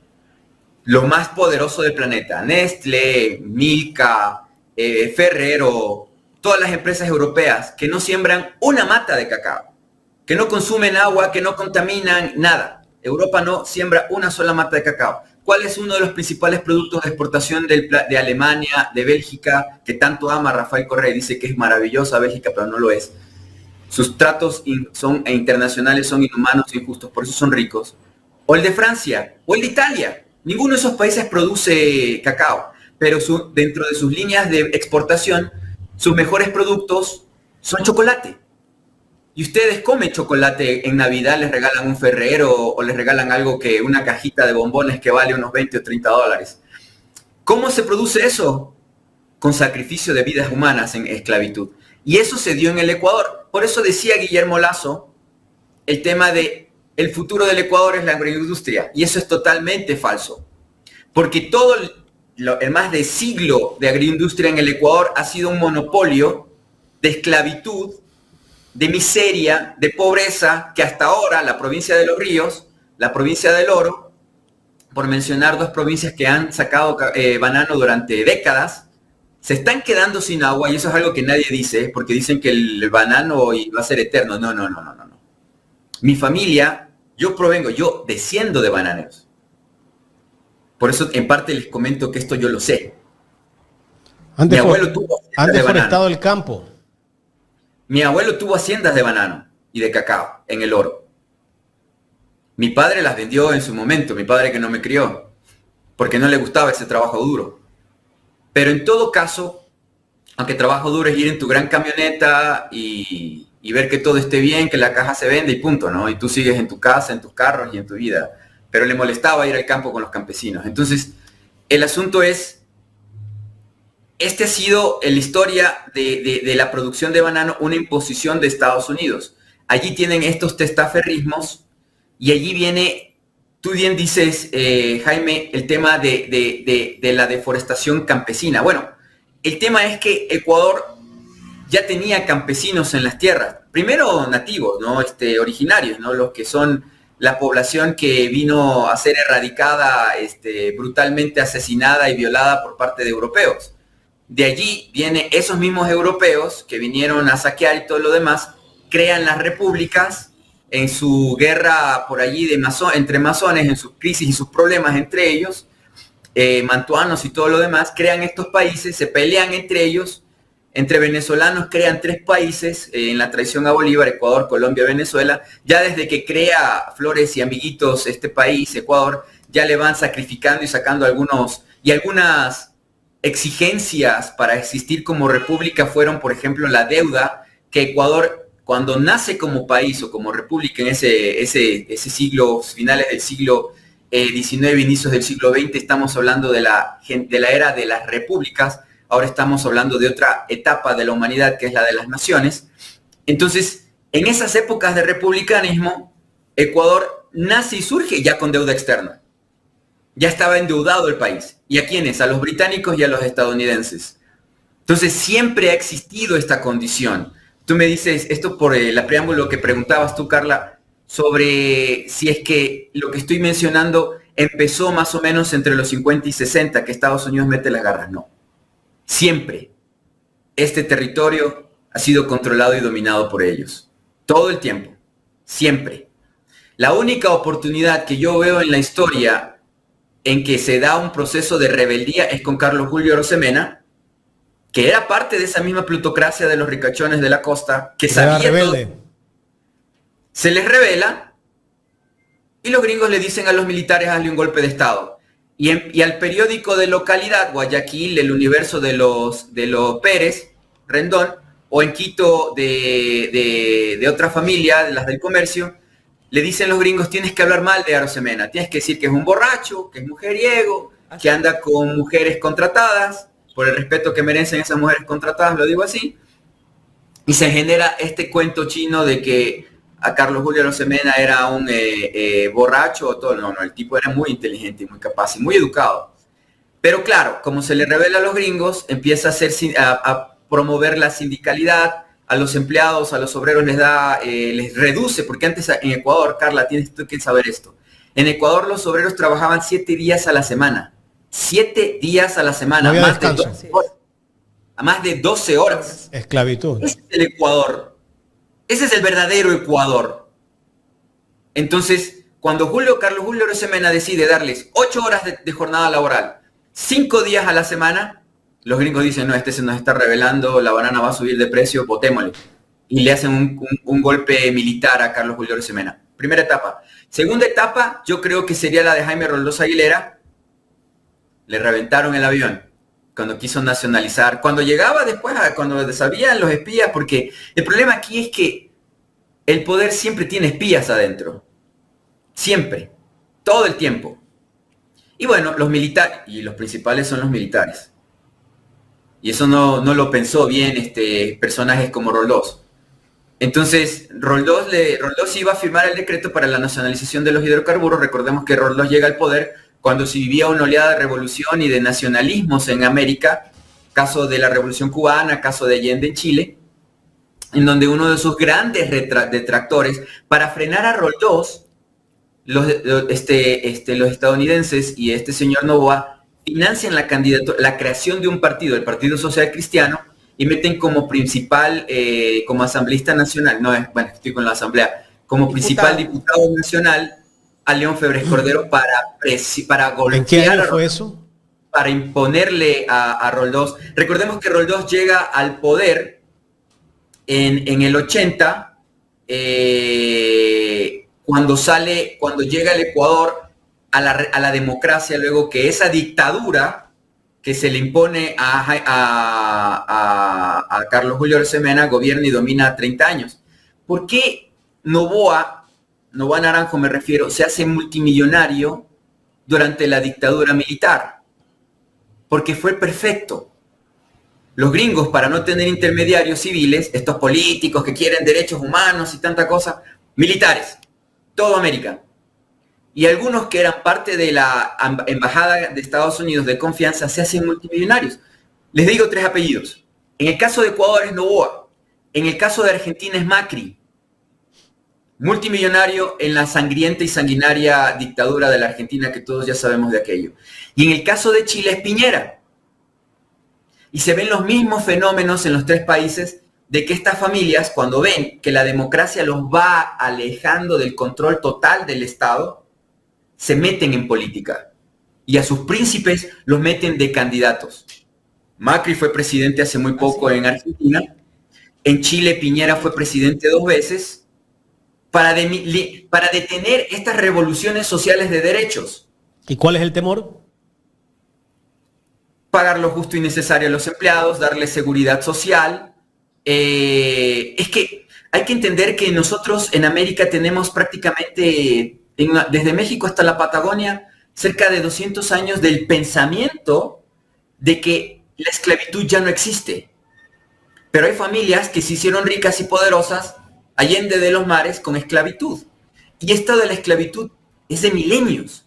lo más poderoso del planeta, Nestlé, Milka, Ferrero, todas las empresas europeas que no siembran una mata de cacao, que no consumen agua, que no contaminan nada. Europa no siembra una sola mata de cacao. ¿Cuál es uno de los principales productos de exportación de Alemania, de Bélgica, que tanto ama Rafael Correa? Dice que es maravillosa Bélgica, pero no lo es. Sus tratos internacionales son inhumanos e injustos, por eso son ricos. O el de Francia, o el de Italia. Ninguno de esos países produce cacao, pero dentro de sus líneas de exportación, sus mejores productos son chocolate. Y ustedes comen chocolate en Navidad, les regalan un Ferrero o les regalan algo, que una cajita de bombones que vale unos 20 o 30 dólares. ¿Cómo se produce eso? Con sacrificio de vidas humanas en esclavitud. Y eso se dio en el Ecuador. Por eso decía Guillermo Lasso, el tema de el futuro del Ecuador es la agroindustria. Y eso es totalmente falso. Porque todo el más de siglo de agroindustria en el Ecuador ha sido un monopolio de esclavitud, de miseria, de pobreza, que hasta ahora la provincia de Los Ríos, la provincia del Oro, por mencionar dos provincias que han sacado banano durante décadas, se están quedando sin agua, y eso es algo que nadie dice, porque dicen que el banano va a ser eterno. No. Mi familia, yo desciendo de bananeros. Por eso, en parte, les comento que esto yo lo sé. Antes Mi abuelo tuvo antes forestado el campo. Mi abuelo tuvo haciendas de banano y de cacao en el Oro. Mi padre las vendió en su momento, mi padre que no me crió, porque no le gustaba ese trabajo duro. Pero en todo caso, aunque trabajo duro es ir en tu gran camioneta y ver que todo esté bien, que la caja se vende y punto, ¿no? Y tú sigues en tu casa, en tus carros y en tu vida. Pero le molestaba ir al campo con los campesinos. Entonces, el asunto es, este ha sido en la historia de la producción de banano una imposición de Estados Unidos. Allí tienen estos testaferrismos y allí viene, tú bien dices, Jaime, el tema de la deforestación campesina. Bueno, el tema es que Ecuador ya tenía campesinos en las tierras, primero nativos, ¿no? Originarios, ¿no? Los que son la población que vino a ser erradicada, brutalmente asesinada y violada por parte de europeos. De allí vienen esos mismos europeos que vinieron a saquear y todo lo demás, crean las repúblicas en su guerra por allí entre masones, en sus crisis y sus problemas entre ellos, mantuanos y todo lo demás, crean estos países, se pelean entre ellos, entre venezolanos crean 3 países, en la traición a Bolívar, Ecuador, Colombia, Venezuela. Ya desde que crea Flores y amiguitos este país, Ecuador, ya le van sacrificando y sacando algunas exigencias para existir como república fueron, por ejemplo, la deuda que Ecuador, cuando nace como país o como república en ese siglo, finales del siglo XIX, inicios del siglo XX, estamos hablando de la era de las repúblicas. Ahora estamos hablando de otra etapa de la humanidad, que es la de las naciones. Entonces, en esas épocas de republicanismo, Ecuador nace y surge ya con deuda externa. Ya estaba endeudado el país. ¿Y a quiénes? A los británicos y a los estadounidenses. Entonces, siempre ha existido esta condición. Tú me dices, esto por el preámbulo que preguntabas tú, Carla, sobre si es que lo que estoy mencionando empezó más o menos entre los 50 y 60, que Estados Unidos mete las garras. No. Siempre este territorio ha sido controlado y dominado por ellos. Todo el tiempo. Siempre. La única oportunidad que yo veo en la historia en que se da un proceso de rebeldía es con Carlos Julio Arosemena, que era parte de esa misma plutocracia de los ricachones de la costa, que sabía todo. Se les revela y los gringos le dicen a los militares: hazle un golpe de estado. Y al periódico de localidad, Guayaquil, El Universo de los Pérez, Rendón, o en Quito de otra familia, de las del comercio, le dicen los gringos: tienes que hablar mal de Arosemena, tienes que decir que es un borracho, que es mujeriego, que anda con mujeres contratadas, por el respeto que merecen esas mujeres contratadas, lo digo así. Y se genera este cuento chino de que a Carlos Julio Arosemena era un borracho o todo. No, el tipo era muy inteligente y muy capaz y muy educado. Pero claro, como se le revela a los gringos, empieza a promover la sindicalidad, a los empleados, a los obreros les reduce, porque antes en Ecuador, Carla, tienes tú que saber esto. En Ecuador los obreros trabajaban 7 días a la semana. 7 días a la semana, no más de 12 horas. A más de 12 horas. Esclavitud. Ese es el Ecuador. Ese es el verdadero Ecuador. Entonces, cuando Carlos Julio Arosemena decide darles 8 horas de jornada laboral, 5 días a la semana, los gringos dicen: no, este se nos está revelando, la banana va a subir de precio, votémosle. Y le hacen un golpe militar a Carlos Julio Arosemena. Primera etapa. Segunda etapa, yo creo que sería la de Jaime Roldós Aguilera. Le reventaron el avión cuando quiso nacionalizar, cuando llegaba después, cuando sabían los espías, porque el problema aquí es que el poder siempre tiene espías adentro. Siempre. Todo el tiempo. Y bueno, los militares, y los principales son los militares. Y eso no lo pensó bien personajes como Roldós. Entonces, Roldós iba a firmar el decreto para la nacionalización de los hidrocarburos. Recordemos que Roldós llega al poder cuando se vivía una oleada de revolución y de nacionalismos en América, caso de la Revolución Cubana, caso de Allende en Chile, en donde uno de sus grandes detractores, para frenar a Roldós, los estadounidenses y este señor Noboa financian la creación de un partido, el Partido Social Cristiano, y meten como principal, como asambleísta nacional, estoy con la asamblea, como principal diputado nacional, a León Febres Cordero para golpear. ¿En qué año fue eso? Para imponerle a Roldós. Recordemos que Roldós llega al poder en el 80, cuando llega al Ecuador a la democracia, luego que esa dictadura que se le impone a Carlos Julio Arosemena gobierna y domina 30 años. ¿Por qué Noboa Naranjo me refiero, se hace multimillonario durante la dictadura militar? Porque fue perfecto. Los gringos, para no tener intermediarios civiles, estos políticos que quieren derechos humanos y tanta cosa, militares, toda América. Y algunos que eran parte de la embajada de Estados Unidos de confianza se hacen multimillonarios. Les digo 3 apellidos. En el caso de Ecuador es Noboa. En el caso de Argentina es Macri. Multimillonario en la sangrienta y sanguinaria dictadura de la Argentina, que todos ya sabemos de aquello. Y en el caso de Chile es Piñera. Y se ven los mismos fenómenos en los tres países de que estas familias, cuando ven que la democracia los va alejando del control total del Estado, se meten en política. Y a sus príncipes los meten de candidatos. Macri fue presidente hace muy poco en Argentina. En Chile, Piñera fue presidente 2 veces para detener estas revoluciones sociales de derechos. ¿Y cuál es el temor? Pagar lo justo y necesario a los empleados, darles seguridad social. Es que hay que entender que nosotros en América tenemos prácticamente, desde México hasta la Patagonia, cerca de 200 años del pensamiento de que la esclavitud ya no existe. Pero hay familias que se hicieron ricas y poderosas allende de los mares con esclavitud. Y esto de la esclavitud es de milenios.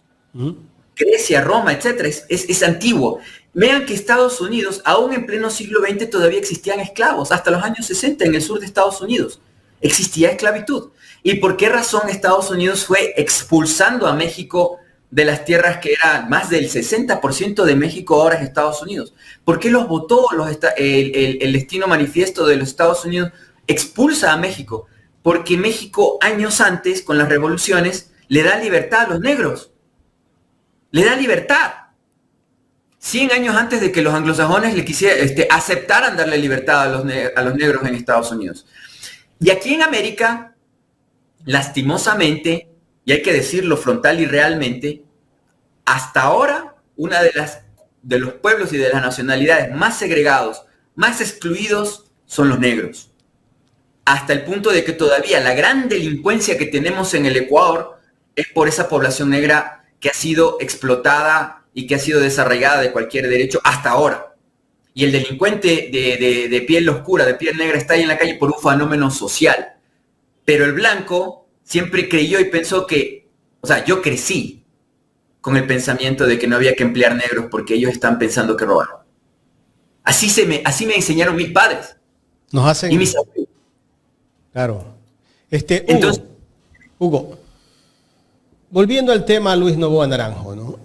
Grecia, Roma, etcétera, es antiguo. Vean que Estados Unidos, aún en pleno siglo XX, todavía existían esclavos. Hasta los años 60 en el sur de Estados Unidos existía esclavitud. ¿Y por qué razón Estados Unidos fue expulsando a México de las tierras que eran más del 60% de México ahora es Estados Unidos? ¿Por qué los votó el destino manifiesto de los Estados Unidos? Expulsa a México. Porque México, años antes, con las revoluciones, le da libertad a los negros. Le da libertad. 100 años antes de que los anglosajones aceptaran darle libertad a los negros en Estados Unidos. Y aquí en América, lastimosamente, y hay que decirlo frontal y realmente, hasta ahora, una de los pueblos y de las nacionalidades más segregados, más excluidos, son los negros. Hasta el punto de que todavía la gran delincuencia que tenemos en el Ecuador es por esa población negra que ha sido explotada y que ha sido desarraigada de cualquier derecho hasta ahora. Y el delincuente de piel oscura, de piel negra, está ahí en la calle por un fenómeno social. Pero el blanco siempre creyó y pensó que, yo crecí con el pensamiento de que no había que emplear negros porque ellos están pensando que robaron. Así me enseñaron mis padres. Nos hacen... Y mis abuelos. Claro. Hugo, volviendo al tema Luis Noboa Naranjo, ¿no?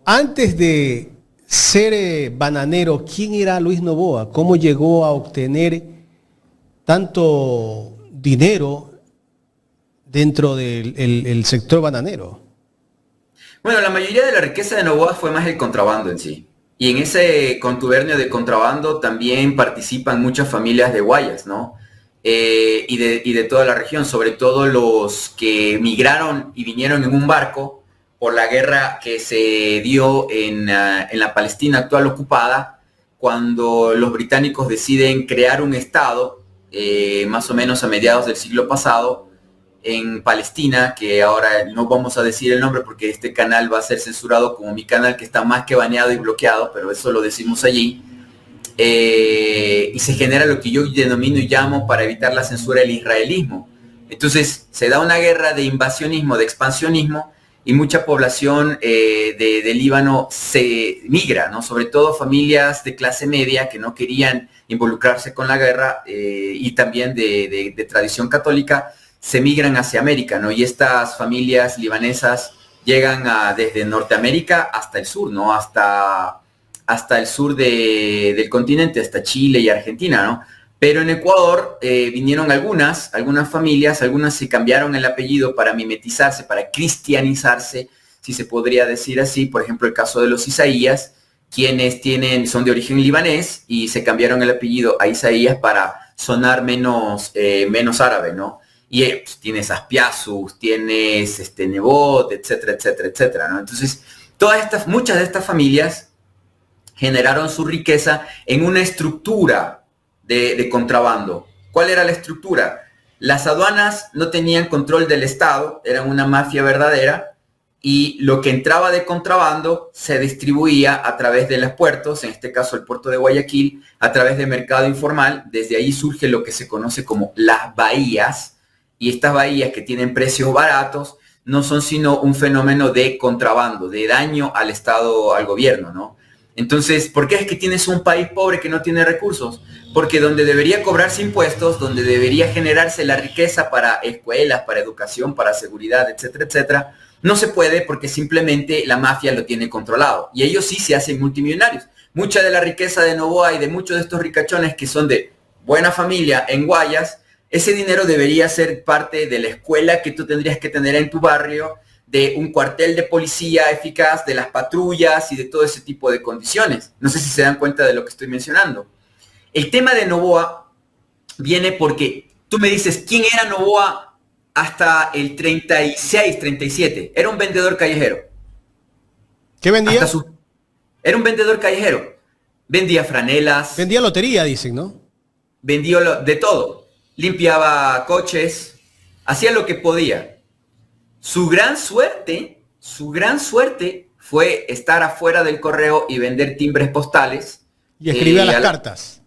Antes de ser bananero, ¿quién era Luis Noboa? ¿Cómo llegó a obtener tanto dinero dentro del sector bananero? Bueno, la mayoría de la riqueza de Noboa fue más el contrabando en sí. Y en ese contubernio de contrabando también participan muchas familias de Guayas, ¿no? Y de toda la región, sobre todo los que migraron y vinieron en un barco por la guerra que se dio en la Palestina actual ocupada, cuando los británicos deciden crear un estado, más o menos a mediados del siglo pasado, en Palestina, que ahora no vamos a decir el nombre porque este canal va a ser censurado como mi canal, que está más que baneado y bloqueado, pero eso lo decimos allí. Y se genera lo que yo denomino y llamo, para evitar la censura, el israelismo. Entonces se da una guerra de invasionismo, de expansionismo, y mucha población de Líbano se migra, ¿no? Sobre todo familias de clase media que no querían involucrarse con la guerra, y también de tradición católica, se migran hacia América, ¿no? Y estas familias libanesas llegan desde Norteamérica hasta el sur, ¿no? Hasta el sur del continente, hasta Chile y Argentina, ¿no? Pero en Ecuador vinieron algunas familias, algunas se cambiaron el apellido para mimetizarse, para cristianizarse, si se podría decir así. Por ejemplo, el caso de los Isaías, quienes son de origen libanés y se cambiaron el apellido a Isaías para sonar menos árabe, ¿no? Y pues, tienes Aspiazus, tienes Nebot, etcétera, etcétera, etcétera, ¿no? Entonces, muchas de estas familias generaron su riqueza en una estructura de contrabando. ¿Cuál era la estructura? Las aduanas no tenían control del Estado, eran una mafia verdadera, y lo que entraba de contrabando se distribuía a través de los puertos, en este caso el puerto de Guayaquil, a través de mercado informal. Desde ahí surge lo que se conoce como las bahías, y estas bahías, que tienen precios baratos, no son sino un fenómeno de contrabando, de daño al Estado, al gobierno, ¿no? Entonces, ¿por qué es que tienes un país pobre que no tiene recursos? Porque donde debería cobrarse impuestos, donde debería generarse la riqueza para escuelas, para educación, para seguridad, etcétera, etcétera, no se puede, porque simplemente la mafia lo tiene controlado. Y ellos sí se hacen multimillonarios. mucha de la riqueza de Noboa y de muchos de estos ricachones que son de buena familia en Guayas, ese dinero debería ser parte de la escuela que tú tendrías que tener en tu barrio, de un cuartel de policía eficaz, de las patrullas y de todo ese tipo de condiciones. No sé si se dan cuenta de lo que estoy mencionando. El tema de Noboa viene porque tú me dices, ¿quién era Noboa hasta el 36, 37? Era un vendedor callejero. ¿Qué vendía? Era un vendedor callejero. Vendía franelas. Vendía lotería, dicen, ¿no? Vendía de todo. Limpiaba coches. Hacía lo que podía. Su gran suerte fue estar afuera del correo y vender timbres postales. Y escribía las cartas.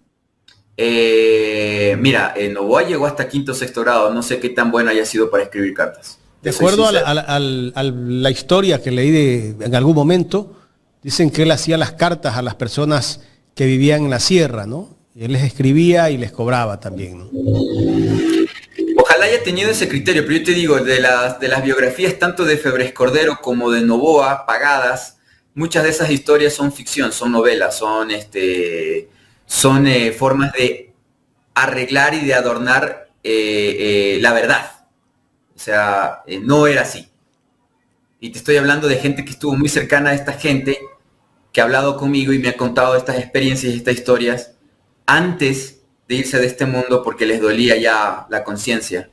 Mira, Noboa llegó hasta quinto, sexto grado. No sé qué tan bueno haya sido para escribir cartas. De acuerdo a la historia que leí en algún momento, dicen que él hacía las cartas a las personas que vivían en la sierra, ¿no? Y él les escribía y les cobraba también, ¿no? Ojalá haya tenido ese criterio, pero yo te digo, de las biografías tanto de Febres Cordero como de Noboa, pagadas, muchas de esas historias son ficción, son novelas, son formas de arreglar y de adornar la verdad. O sea, no era así. Y te estoy hablando de gente que estuvo muy cercana a esta gente, que ha hablado conmigo y me ha contado estas experiencias y estas historias antes de irse de este mundo porque les dolía ya la conciencia.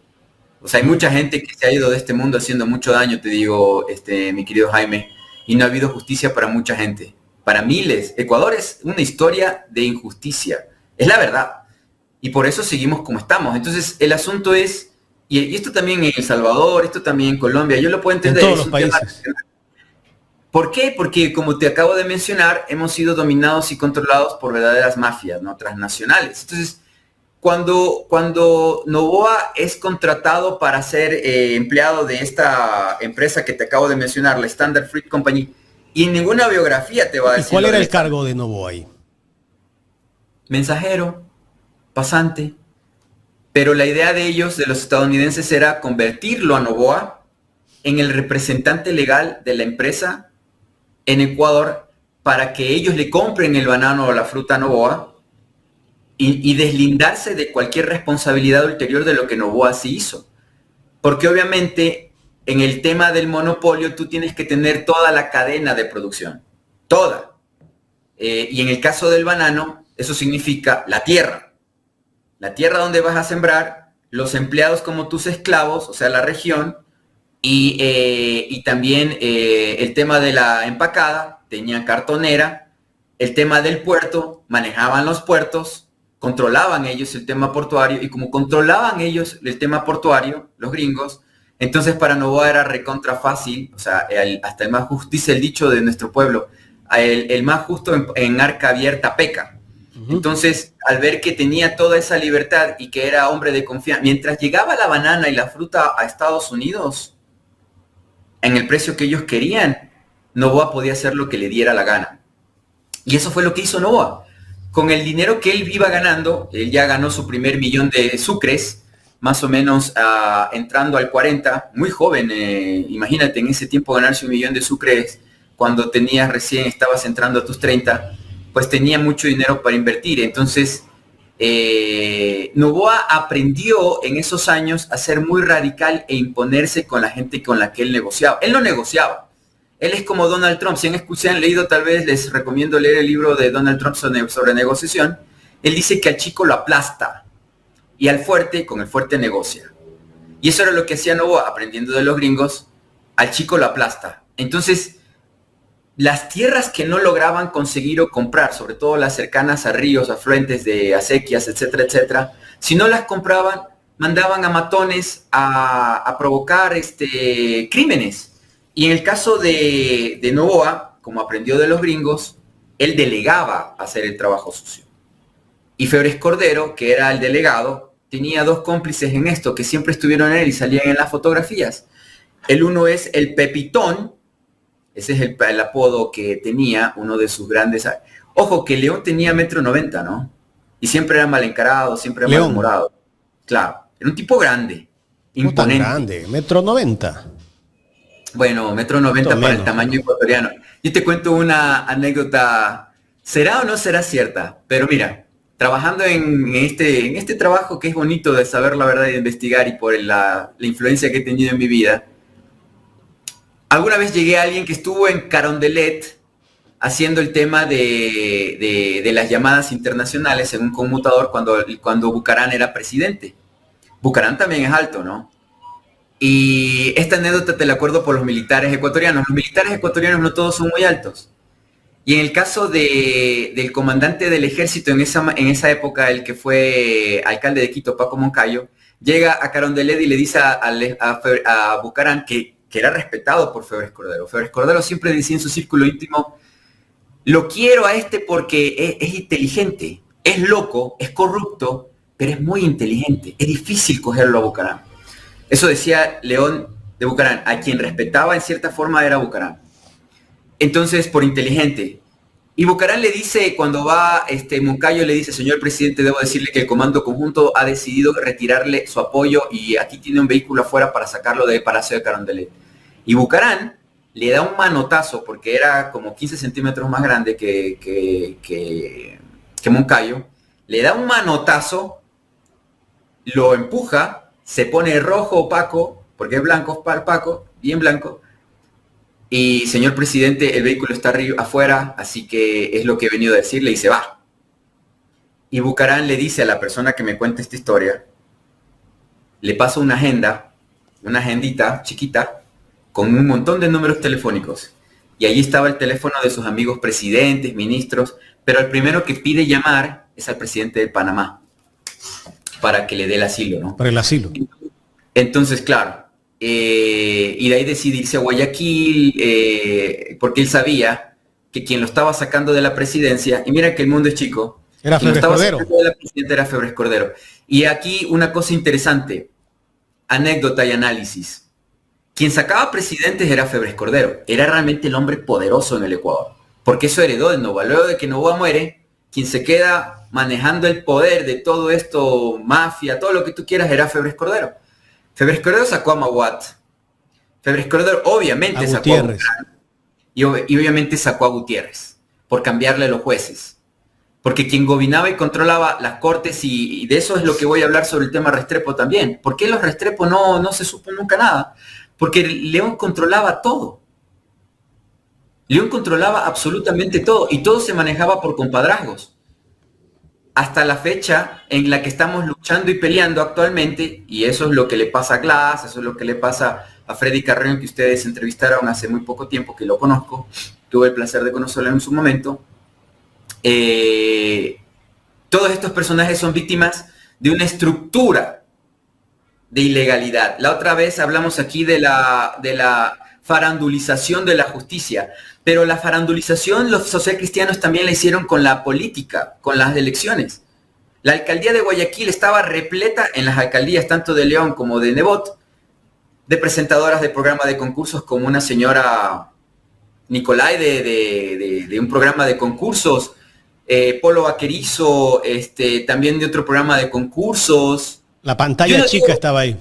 O sea, hay mucha gente que se ha ido de este mundo haciendo mucho daño, te digo, mi querido Jaime, y no ha habido justicia para mucha gente, para miles. Ecuador es una historia de injusticia, es la verdad. Y por eso seguimos como estamos. Entonces, el asunto es, y esto también en El Salvador, esto también en Colombia, yo lo puedo entender. En todos los países. ¿Por qué? Porque, como te acabo de mencionar, hemos sido dominados y controlados por verdaderas mafias, ¿no? Transnacionales. Entonces, cuando Noboa es contratado para ser empleado de esta empresa que te acabo de mencionar, la Standard Fruit Company, y en ninguna biografía te va a decir... ¿Y cuál era el cargo de Noboa ahí? Mensajero, pasante. Pero la idea de ellos, de los estadounidenses, era convertirlo a Noboa en el representante legal de la empresa en Ecuador para que ellos le compren el banano o la fruta a Noboa y deslindarse de cualquier responsabilidad ulterior de lo que Noboa sí hizo. Porque obviamente en el tema del monopolio tú tienes que tener toda la cadena de producción, toda. Y en el caso del banano, eso significa la tierra donde vas a sembrar, los empleados como tus esclavos, o sea, la región, y también el tema de la empacada, tenían cartonera, el tema del puerto, manejaban los puertos, controlaban ellos el tema portuario, y como controlaban ellos el tema portuario, los gringos, entonces para Noboa era recontra fácil, o sea, hasta el más justo, dice el dicho de nuestro pueblo, el más justo en arca abierta peca. Entonces, al ver que tenía toda esa libertad y que era hombre de confianza, mientras llegaba la banana y la fruta a Estados Unidos, en el precio que ellos querían, Noboa podía hacer lo que le diera la gana. Y eso fue lo que hizo Noboa. Con el dinero que él iba ganando, él ya ganó su primer 1.000.000 de sucres, más o menos entrando al 40, muy joven, imagínate en ese tiempo ganarse 1.000.000 de sucres cuando estabas entrando a tus 30, pues tenía mucho dinero para invertir. Entonces, Noboa aprendió en esos años a ser muy radical e imponerse con la gente con la que él negociaba. Él no negociaba. Él es como Donald Trump. Si han leído, tal vez les recomiendo leer el libro de Donald Trump sobre negociación. Él dice que al chico lo aplasta y con el fuerte negocia. Y eso era lo que hacía Noboa, aprendiendo de los gringos, al chico lo aplasta. Entonces, las tierras que no lograban conseguir o comprar, sobre todo las cercanas a ríos, afluentes de acequias, etcétera, etcétera, si no las compraban, mandaban a matones a provocar crímenes. Y en el caso de Noboa, como aprendió de los gringos, él delegaba hacer el trabajo sucio. Y Febres Cordero, que era el delegado, tenía dos cómplices en esto, que siempre estuvieron en él y salían en las fotografías. El uno es el Pepitón. Ese es el apodo que tenía uno de sus grandes... Ojo, que León tenía 1,90 m, ¿no? Y siempre era mal encarado, siempre era malhumorado. Claro, era un tipo grande, imponente. No tan grande, 1,90 m. Bueno, 1,90 m para el tamaño ecuatoriano. Yo te cuento una anécdota ¿Será o no será cierta? Pero mira, trabajando en este trabajo que es bonito de saber la verdad y de investigar y por la influencia que he tenido en mi vida, alguna vez llegué a alguien que estuvo en Carondelet haciendo el tema de las llamadas internacionales en un conmutador cuando Bucarán era presidente. Bucarán también es alto, ¿no? Y esta anécdota te la acuerdo por los militares ecuatorianos. Los militares ecuatorianos no todos son muy altos. Y en el caso del comandante del ejército en esa época, el que fue alcalde de Quito, Paco Moncayo, llega a Carondelet y le dice a Bucarán que era respetado por Febres Cordero. Febres Cordero siempre decía en su círculo íntimo, lo quiero a este porque es inteligente, es loco, es corrupto, pero es muy inteligente. Es difícil cogerlo a Bucarán. Eso decía León de Bucarán, a quien respetaba en cierta forma era Bucarán. Entonces, por inteligente. Y Bucarán le dice, cuando va, Moncayo le dice, señor presidente, debo decirle que el comando conjunto ha decidido retirarle su apoyo y aquí tiene un vehículo afuera para sacarlo del Palacio de Carondelet. Y Bucarán le da un manotazo, porque era como 15 centímetros más grande que Moncayo, le da un manotazo, lo empuja, se pone rojo opaco, porque es blanco, Paco, bien blanco, y señor presidente, el vehículo está afuera, así que es lo que he venido a decirle y se va. Y Bucarán le dice a la persona que me cuenta esta historia, le pasa una agendita chiquita, con un montón de números telefónicos. Y allí estaba el teléfono de sus amigos presidentes, ministros, pero el primero que pide llamar es al presidente de Panamá, para que le dé el asilo, ¿no? Para el asilo. Entonces, claro, y de ahí decide irse a Guayaquil, porque él sabía que quien lo estaba sacando de la presidencia, y mira que el mundo es chico, Era Febres Cordero. De la presidencia era Febres Cordero. Y aquí una cosa interesante, anécdota y análisis. Quien sacaba presidentes era Febres Cordero, era realmente el hombre poderoso en el Ecuador, porque eso heredó de Novoa. Luego de que Novoa muere, quien se queda manejando el poder de todo esto, mafia, todo lo que tú quieras, era Febres Cordero. Febres Cordero sacó a Maguat. Febres Cordero obviamente sacó a Bucarán, y obviamente sacó a Gutiérrez por cambiarle los jueces. Porque quien gobernaba y controlaba las cortes, y de eso es lo que voy a hablar sobre el tema Restrepo también. ¿Por qué los Restrepo no se supo nunca nada? Porque León controlaba todo. León controlaba absolutamente todo y todo se manejaba por compadrazgos. Hasta la fecha en la que estamos luchando y peleando actualmente, y eso es lo que le pasa a Glass, eso es lo que le pasa a Freddy Carreño, que ustedes entrevistaron hace muy poco tiempo, que lo conozco, tuve el placer de conocerlo en su momento. Todos estos personajes son víctimas de una estructura de ilegalidad. La otra vez hablamos aquí de la farandulización de la justicia, pero la farandulización los socialcristianos también la hicieron con la política, con las elecciones. La alcaldía de Guayaquil estaba repleta, en las alcaldías tanto de León como de Nebot, de presentadoras de programa de concursos, como una señora Nicolai de un programa de concursos, Polo Vaquerizo, también de otro programa de concursos. La pantalla chica estaba ahí.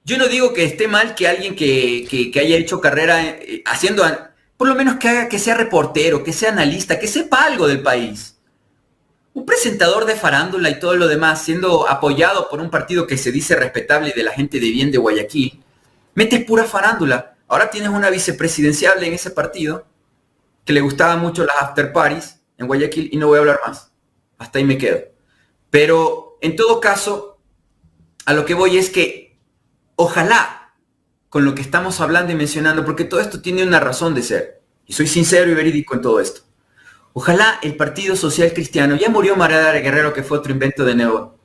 Yo no digo que esté mal que alguien que haya hecho carrera haciendo, por lo menos que sea reportero, que sea analista, que sepa algo del país. Un presentador de farándula y todo lo demás, siendo apoyado por un partido que se dice respetable y de la gente de bien de Guayaquil, metes pura farándula. Ahora tienes una vicepresidenciable en ese partido que le gustaban mucho las after parties en Guayaquil y no voy a hablar más. Hasta ahí me quedo. Pero en todo caso, a lo que voy es que ojalá con lo que estamos hablando y mencionando, porque todo esto tiene una razón de ser, y soy sincero y verídico en todo esto. Ojalá el Partido Social Cristiano, ya murió María Guerrero, que fue otro invento de Neo.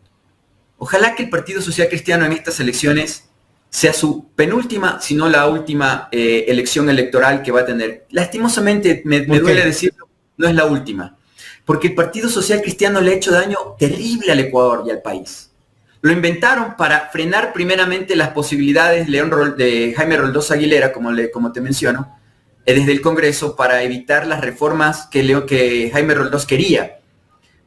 Ojalá que el Partido Social Cristiano en estas elecciones sea su penúltima, si no la última elección electoral que va a tener. Lastimosamente, me duele decirlo, no es la última. Porque el Partido Social Cristiano le ha hecho daño terrible al Ecuador y al país. Lo inventaron para frenar primeramente las posibilidades de Jaime Roldós Aguilera, como te menciono, desde el Congreso, para evitar las reformas que Jaime Roldós quería.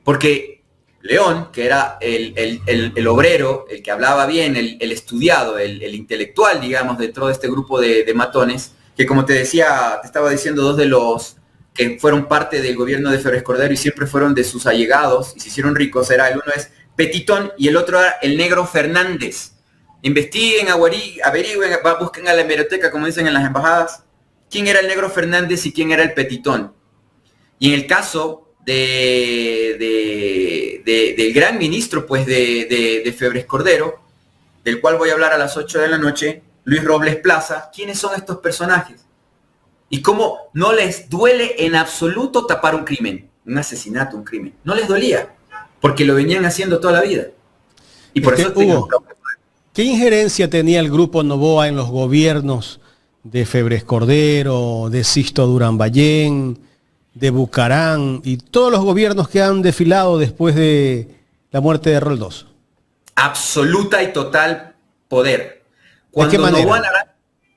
Porque León, que era el obrero, el que hablaba bien, el estudiado, el intelectual, digamos, dentro de este grupo de matones, que como te decía, te estaba diciendo, dos de los que fueron parte del gobierno de Febres Cordero y siempre fueron de sus allegados y se hicieron ricos. El uno es Petitón y el otro era el Negro Fernández. Investiguen, averigüen, busquen a la hemeroteca, como dicen en las embajadas, quién era el Negro Fernández y quién era el Petitón. Y en el caso del gran ministro pues, de Febres Cordero, del cual voy a hablar a las 8 de la noche, Luis Robles Plaza, ¿quiénes son estos personajes? Y cómo no les duele en absoluto tapar un crimen, un asesinato, un crimen. No les dolía, porque lo venían haciendo toda la vida. Y por eso Hugo, ¿qué injerencia tenía el grupo Noboa en los gobiernos de Febres Cordero, de Sisto Durán Ballén, de Bucarán y todos los gobiernos que han desfilado después de la muerte de Roldós? Absoluta y total poder. Cuando ¿De qué manera? Noboa Naranjo,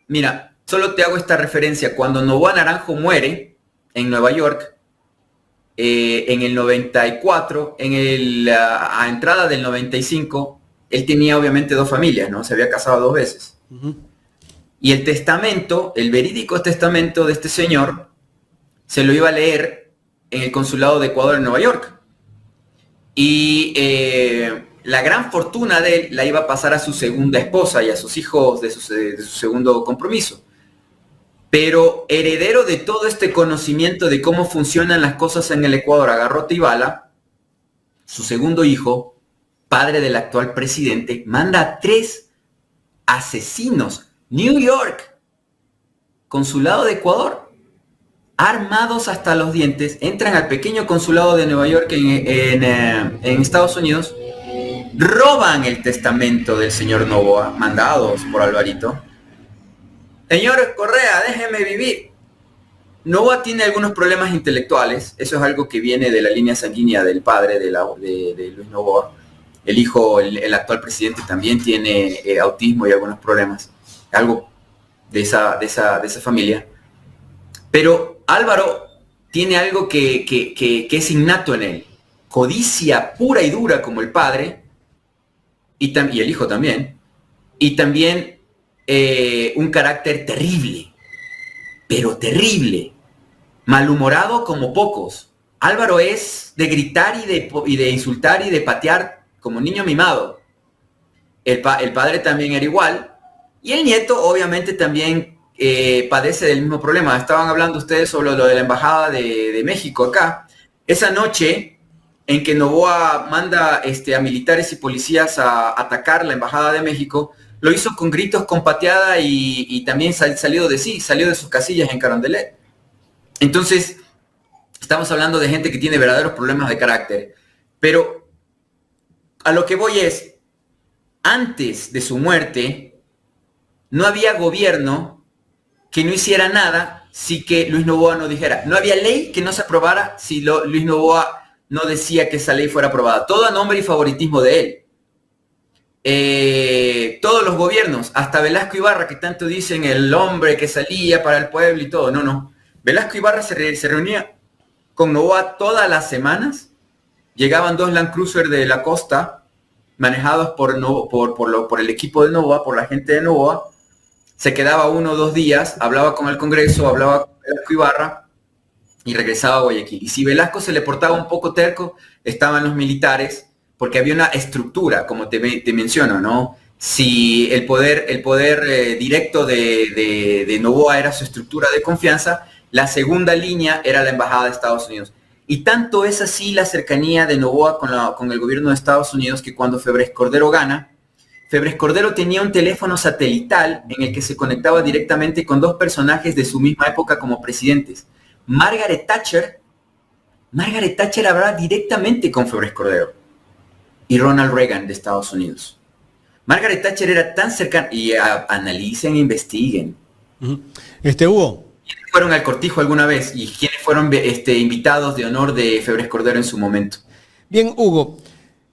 mira, solo te hago esta referencia. Cuando Noboa Naranjo muere en Nueva York, en el 94, a entrada del 95, él tenía obviamente 2 familias, ¿no? Se había casado 2 veces. Y el testamento, el verídico testamento de este señor, se lo iba a leer en el consulado de Ecuador en Nueva York. Y la gran fortuna de él la iba a pasar a su segunda esposa y a sus hijos de su segundo compromiso. Pero heredero de todo este conocimiento de cómo funcionan las cosas en el Ecuador a garrote y bala, su segundo hijo, padre del actual presidente, manda a 3 asesinos, New York, consulado de Ecuador, armados hasta los dientes, entran al pequeño consulado de Nueva York en Estados Unidos, roban el testamento del señor Noboa, mandados por Alvarito. Señor Correa, déjeme vivir. Noboa tiene algunos problemas intelectuales, eso es algo que viene de la línea sanguínea del padre de Luis Noboa. El hijo, el actual presidente, también tiene autismo y algunos problemas, algo de esa familia. Pero Álvaro tiene algo que es innato en él, codicia pura y dura como el padre, y el hijo también, y también un carácter terrible, pero terrible, malhumorado como pocos. Álvaro es de gritar y de insultar y de patear como niño mimado. El padre también era igual, y el nieto obviamente también padece del mismo problema. Estaban hablando ustedes sobre lo de la embajada de México acá. Esa noche en que Noboa manda a militares y policías a atacar la embajada de México, lo hizo con gritos, con pateada y también salió de sus casillas en Carondelet. Entonces, estamos hablando de gente que tiene verdaderos problemas de carácter. Pero a lo que voy es, antes de su muerte, no había gobierno que no hiciera nada si que Luis Noboa no dijera. No había ley que no se aprobara si Luis Noboa no decía que esa ley fuera aprobada. Todo a nombre y favoritismo de él. Todos los gobiernos, hasta Velasco Ibarra, que tanto dicen el hombre que salía para el pueblo y todo. No. Velasco Ibarra se reunía con Noboa todas las semanas. Llegaban 2 Land Cruiser de la costa, manejados por el equipo de Noboa, por la gente de Noboa. Se quedaba 1 o 2 días, hablaba con el Congreso, hablaba con Velasco Ibarra y regresaba a Guayaquil. Y si Velasco se le portaba un poco terco, estaban los militares, porque había una estructura, como te menciono, ¿no? Si el poder directo de Noboa era su estructura de confianza, la segunda línea era la embajada de Estados Unidos. Y tanto es así la cercanía de Noboa con el gobierno de Estados Unidos que cuando Febres Cordero gana, Febres Cordero tenía un teléfono satelital en el que se conectaba directamente con 2 personajes de su misma época como presidentes. Margaret Thatcher hablaba directamente con Febres Cordero y Ronald Reagan de Estados Unidos. Margaret Thatcher era tan cercana, y analicen e investiguen. Hugo. ¿Quiénes fueron al Cortijo alguna vez? ¿Y quiénes fueron invitados de honor de Febres Cordero en su momento? Bien, Hugo.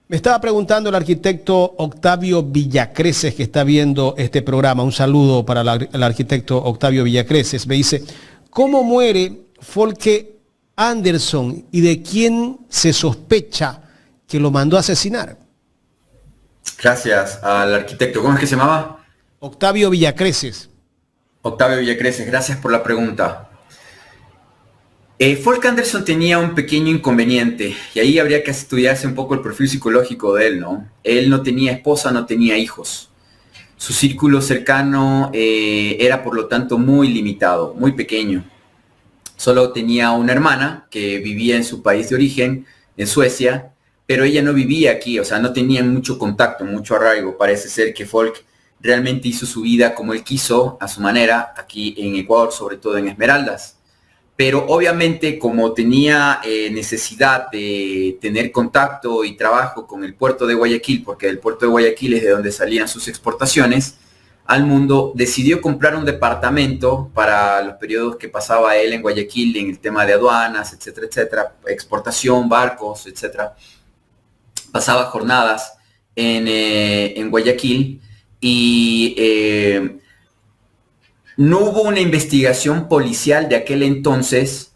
Me estaba preguntando el arquitecto Octavio Villacreces, que está viendo este programa. Un saludo para el arquitecto Octavio Villacreces. Me dice, ¿cómo muere Folke Anderson y de quién se sospecha que lo mandó a asesinar? Gracias al arquitecto. ¿Cómo es que se llamaba? Octavio Villacreces. Octavio Villacreces, gracias por la pregunta. Folk Anderson tenía un pequeño inconveniente y ahí habría que estudiarse un poco el perfil psicológico de él, ¿no? Él no tenía esposa, no tenía hijos. Su círculo cercano era por lo tanto muy limitado, muy pequeño. Solo tenía una hermana que vivía en su país de origen, en Suecia, pero ella no vivía aquí, o sea, no tenían mucho contacto, mucho arraigo. Parece ser que Folk realmente hizo su vida como él quiso, a su manera, aquí en Ecuador, sobre todo en Esmeraldas. Pero obviamente como tenía necesidad de tener contacto y trabajo con el puerto de Guayaquil, porque el puerto de Guayaquil es de donde salían sus exportaciones al mundo, decidió comprar un departamento para los periodos que pasaba él en Guayaquil, en el tema de aduanas, etcétera, etcétera, exportación, barcos, etcétera. Pasaba jornadas en Guayaquil y no hubo una investigación policial de aquel entonces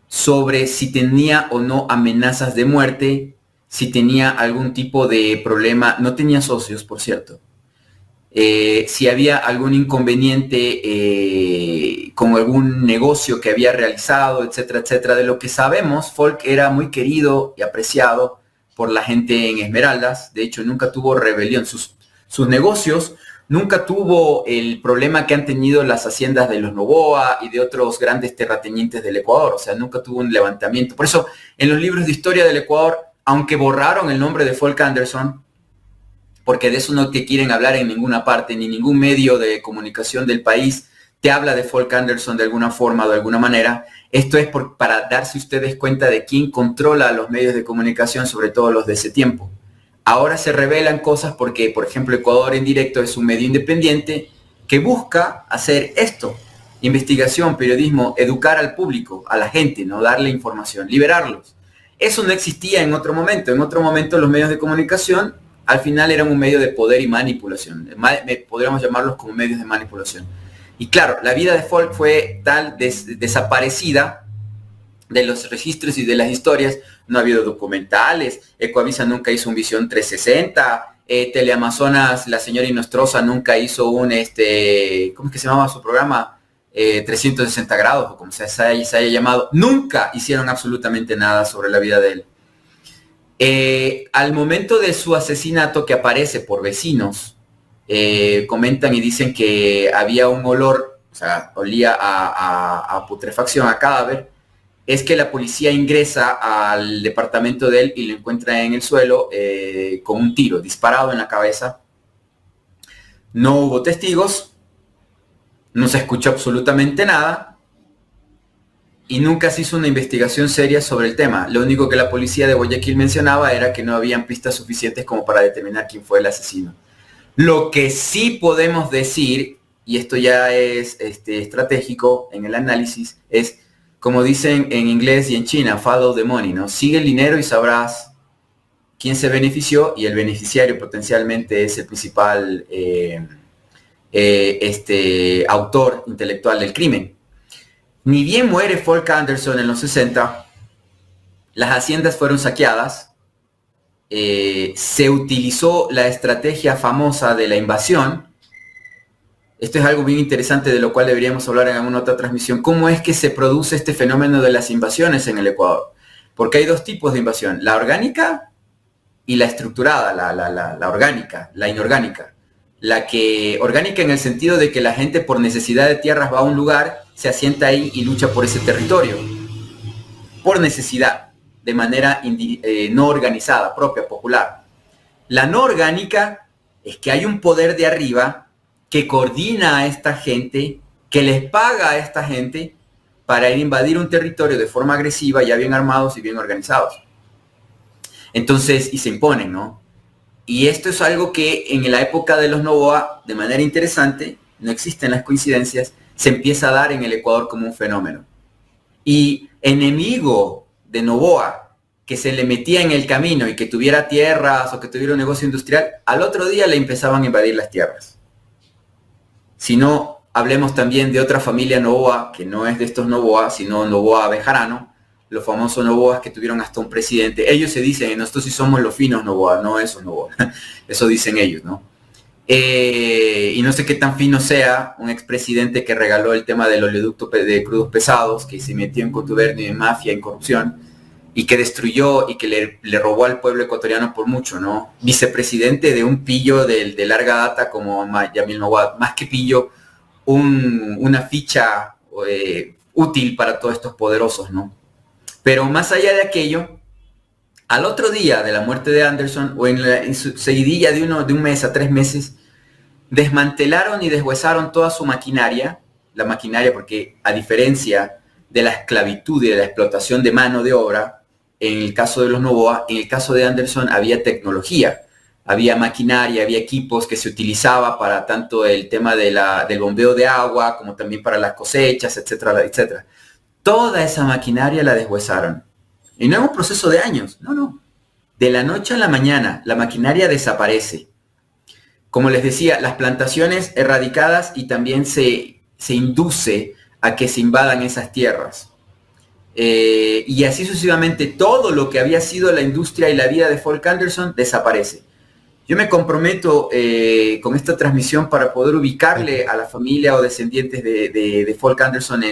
sobre si tenía o no amenazas de muerte, si tenía algún tipo de problema. No tenía socios, por cierto. Si había algún inconveniente con algún negocio que había realizado, etcétera, etcétera. De lo que sabemos, Folk era muy querido y apreciado por la gente en Esmeraldas. De hecho, nunca tuvo rebelión. Sus negocios nunca tuvo el problema que han tenido las haciendas de los Noboa y de otros grandes terratenientes del Ecuador. O sea, nunca tuvo un levantamiento. Por eso, en los libros de historia del Ecuador, aunque borraron el nombre de Folk Anderson, porque de eso no te quieren hablar en ninguna parte, ni ningún medio de comunicación del país te habla de Folk Anderson de alguna forma o de alguna manera. Esto es para darse ustedes cuenta de quién controla los medios de comunicación, sobre todo los de ese tiempo. Ahora se revelan cosas porque, por ejemplo, Ecuador en Directo es un medio independiente que busca hacer esto, investigación, periodismo, educar al público, a la gente, ¿no? Darle información, liberarlos. Eso no existía en otro momento. En otro momento los medios de comunicación al final eran un medio de poder y manipulación. Podríamos llamarlos como medios de manipulación. Y claro, la vida de Folk fue tal desaparecida de los registros y de las historias. No ha habido documentales, Ecoavisa nunca hizo un Visión 360, Teleamazonas, la señora Inostroza nunca hizo un, ¿cómo es que se llamaba su programa? 360 grados, o como se haya llamado. Nunca hicieron absolutamente nada sobre la vida de él. Al momento de su asesinato, que aparece por vecinos, comentan y dicen que había un olor, o sea, olía a putrefacción, a cadáver. Es que la policía ingresa al departamento de él y lo encuentra en el suelo con un tiro disparado en la cabeza. No hubo testigos, no se escuchó absolutamente nada y nunca se hizo una investigación seria sobre el tema. Lo único que la policía de Guayaquil mencionaba era que no habían pistas suficientes como para determinar quién fue el asesino. Lo que sí podemos decir, y esto ya es estratégico en el análisis, es, como dicen en inglés y en China, follow the money, ¿no? Sigue el dinero y sabrás quién se benefició, y el beneficiario potencialmente es el principal autor intelectual del crimen. Ni bien muere Folk Anderson en los 60, las haciendas fueron saqueadas, se utilizó la estrategia famosa de la invasión. Esto es algo bien interesante de lo cual deberíamos hablar en alguna otra transmisión. ¿Cómo es que se produce este fenómeno de las invasiones en el Ecuador? Porque hay dos tipos de invasión, la orgánica y la estructurada, la orgánica, la inorgánica. La que orgánica en el sentido de que la gente por necesidad de tierras va a un lugar, se asienta ahí y lucha por ese territorio. Por necesidad, de manera no organizada, propia, popular. La no orgánica es que hay un poder de arriba que coordina a esta gente, que les paga a esta gente para ir a invadir un territorio de forma agresiva, ya bien armados y bien organizados. Entonces, y se imponen, ¿no? Y esto es algo que en la época de los Noboa, de manera interesante, no existen las coincidencias, se empieza a dar en el Ecuador como un fenómeno. Y enemigo de Noboa, que se le metía en el camino y que tuviera tierras o que tuviera un negocio industrial, al otro día le empezaban a invadir las tierras. Si no, hablemos también de otra familia Noboa, que no es de estos Noboa, sino Noboa Bejarano, los famosos Noboas que tuvieron hasta un presidente. Ellos se dicen, nosotros sí somos los finos Noboa, no esos Noboa. Eso dicen ellos, ¿no? Y no sé qué tan fino sea un expresidente que regaló el tema del oleoducto de crudos pesados, que se metió en contubernio de mafia, en corrupción, y que destruyó y que le robó al pueblo ecuatoriano por mucho, ¿no? Vicepresidente de un pillo de larga data como Yamil Noboa, más que pillo, una ficha útil para todos estos poderosos, ¿no? Pero más allá de aquello, al otro día de la muerte de Anderson, o en su seguidilla de un mes a 3 meses, desmantelaron y deshuesaron toda su maquinaria, la maquinaria porque a diferencia de la esclavitud y de la explotación de mano de obra, en el caso de los Noboa, en el caso de Anderson había tecnología, había maquinaria, había equipos que se utilizaba para tanto el tema del bombeo de agua, como también para las cosechas, etcétera, etcétera. Toda esa maquinaria la deshuesaron. Y no es un proceso de años, no. De la noche a la mañana, la maquinaria desaparece. Como les decía, las plantaciones erradicadas y también se induce a que se invadan esas tierras. Y así sucesivamente, todo lo que había sido la industria y la vida de Folk Anderson desaparece. Yo me comprometo con esta transmisión para poder ubicarle a la familia o descendientes de Folk Anderson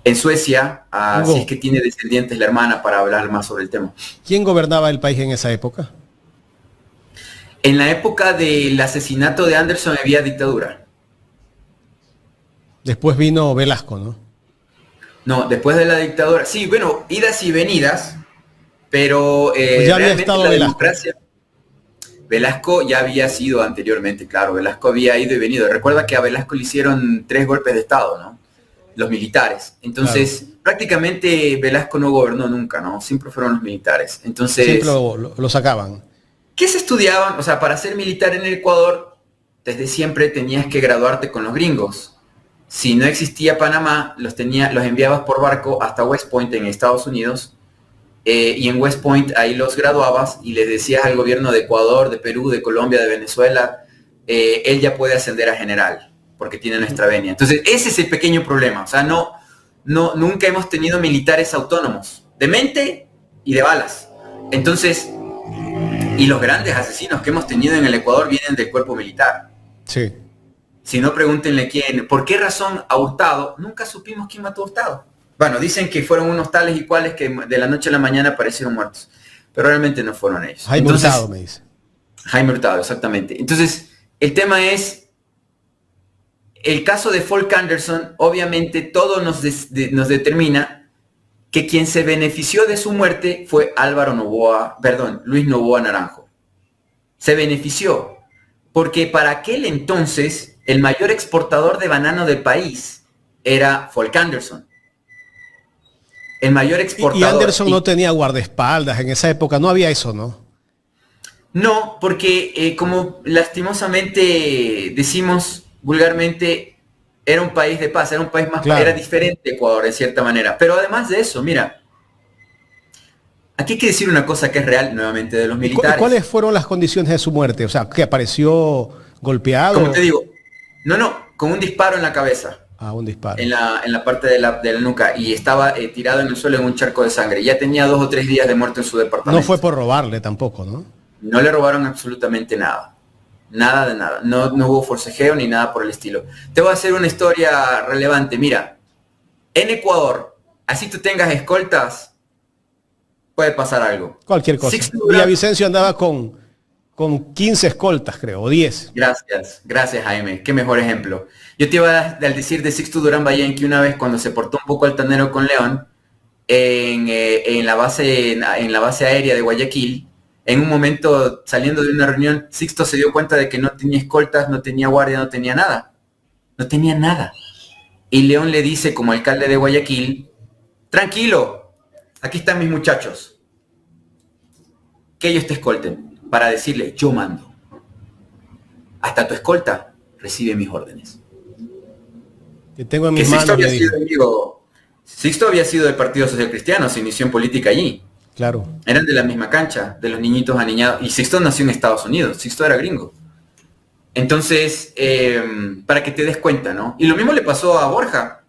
en Suecia, si es que tiene descendientes la hermana, para hablar más sobre el tema. ¿Quién gobernaba el país en esa época? En la época del asesinato de Anderson había dictadura. Después vino Velasco, ¿no? No, después de la dictadura. Sí, bueno, idas y venidas, pero pues ya había estado la Velasco. democracia... Velasco ya había sido anteriormente, claro. Velasco había ido y venido. Recuerda que a Velasco le hicieron 3 golpes de Estado, ¿no? Los militares. Entonces, claro, prácticamente Velasco no gobernó nunca, ¿no? Siempre fueron los militares. Entonces, siempre lo sacaban. ¿Qué se estudiaban? O sea, para ser militar en el Ecuador, desde siempre tenías que graduarte con los gringos. Si no existía Panamá, los enviabas por barco hasta West Point en Estados Unidos, y en West Point ahí los graduabas y les decías al gobierno de Ecuador, de Perú, de Colombia, de Venezuela, él ya puede ascender a general, porque tiene nuestra venia. Entonces, ese es el pequeño problema. O sea, nunca hemos tenido militares autónomos, de mente y de balas. Entonces, y los grandes asesinos que hemos tenido en el Ecuador vienen del cuerpo militar. Sí. Si no, pregúntenle quién. ¿Por qué razón a Hurtado? Nunca supimos quién mató a Hurtado. Bueno, dicen que fueron unos tales y cuales que de la noche a la mañana aparecieron muertos. Pero realmente no fueron ellos. Jaime Hurtado, me dice. Jaime Hurtado, exactamente. Entonces, el tema es, el caso de Folk Anderson, obviamente todo nos determina que quien se benefició de su muerte fue Luis Noboa Naranjo. Se benefició porque para aquel entonces el mayor exportador de banano del país era Folk Anderson. El mayor exportador. Y Anderson no tenía guardaespaldas en esa época, no había eso, ¿no? No, porque como lastimosamente decimos vulgarmente, era un país de paz, era un país más, claro, era diferente Ecuador de cierta manera. Pero además de eso, mira, aquí hay que decir una cosa que es real nuevamente de los militares. ¿Cuáles fueron las condiciones de su muerte? O sea, que apareció golpeado. Como te digo, con un disparo en la cabeza. Ah, un disparo. En la parte de la nuca, y estaba tirado en el suelo en un charco de sangre. Ya tenía 2 o 3 días de muerto en su departamento. No fue por robarle tampoco, ¿no? No le robaron absolutamente nada. Nada de nada. No hubo forcejeo ni nada por el estilo. Te voy a hacer una historia relevante. Mira, en Ecuador, así tú tengas escoltas, puede pasar algo. Cualquier cosa. Villavicencio andaba con 15 escoltas, creo, o 10. Gracias Jaime. Qué mejor ejemplo. Yo te iba a decir de Sixto Durán Ballén que una vez, cuando se portó un poco altanero con León, en la base aérea de Guayaquil, en un momento saliendo de una reunión, Sixto se dio cuenta de que no tenía escoltas, no tenía guardia, no tenía nada. No tenía nada. Y León le dice, como alcalde de Guayaquil, tranquilo, aquí están mis muchachos. Que ellos te escolten, para decirle, yo mando. Hasta tu escolta recibe mis órdenes. Que tengo en mis manos. Sixto había sido del Partido Social Cristiano, se inició en política allí. Claro. Eran de la misma cancha, de los niñitos aniñados. Y Sixto nació en Estados Unidos, Sixto era gringo. Entonces, para que te des cuenta, ¿no? Y lo mismo le pasó a Borja.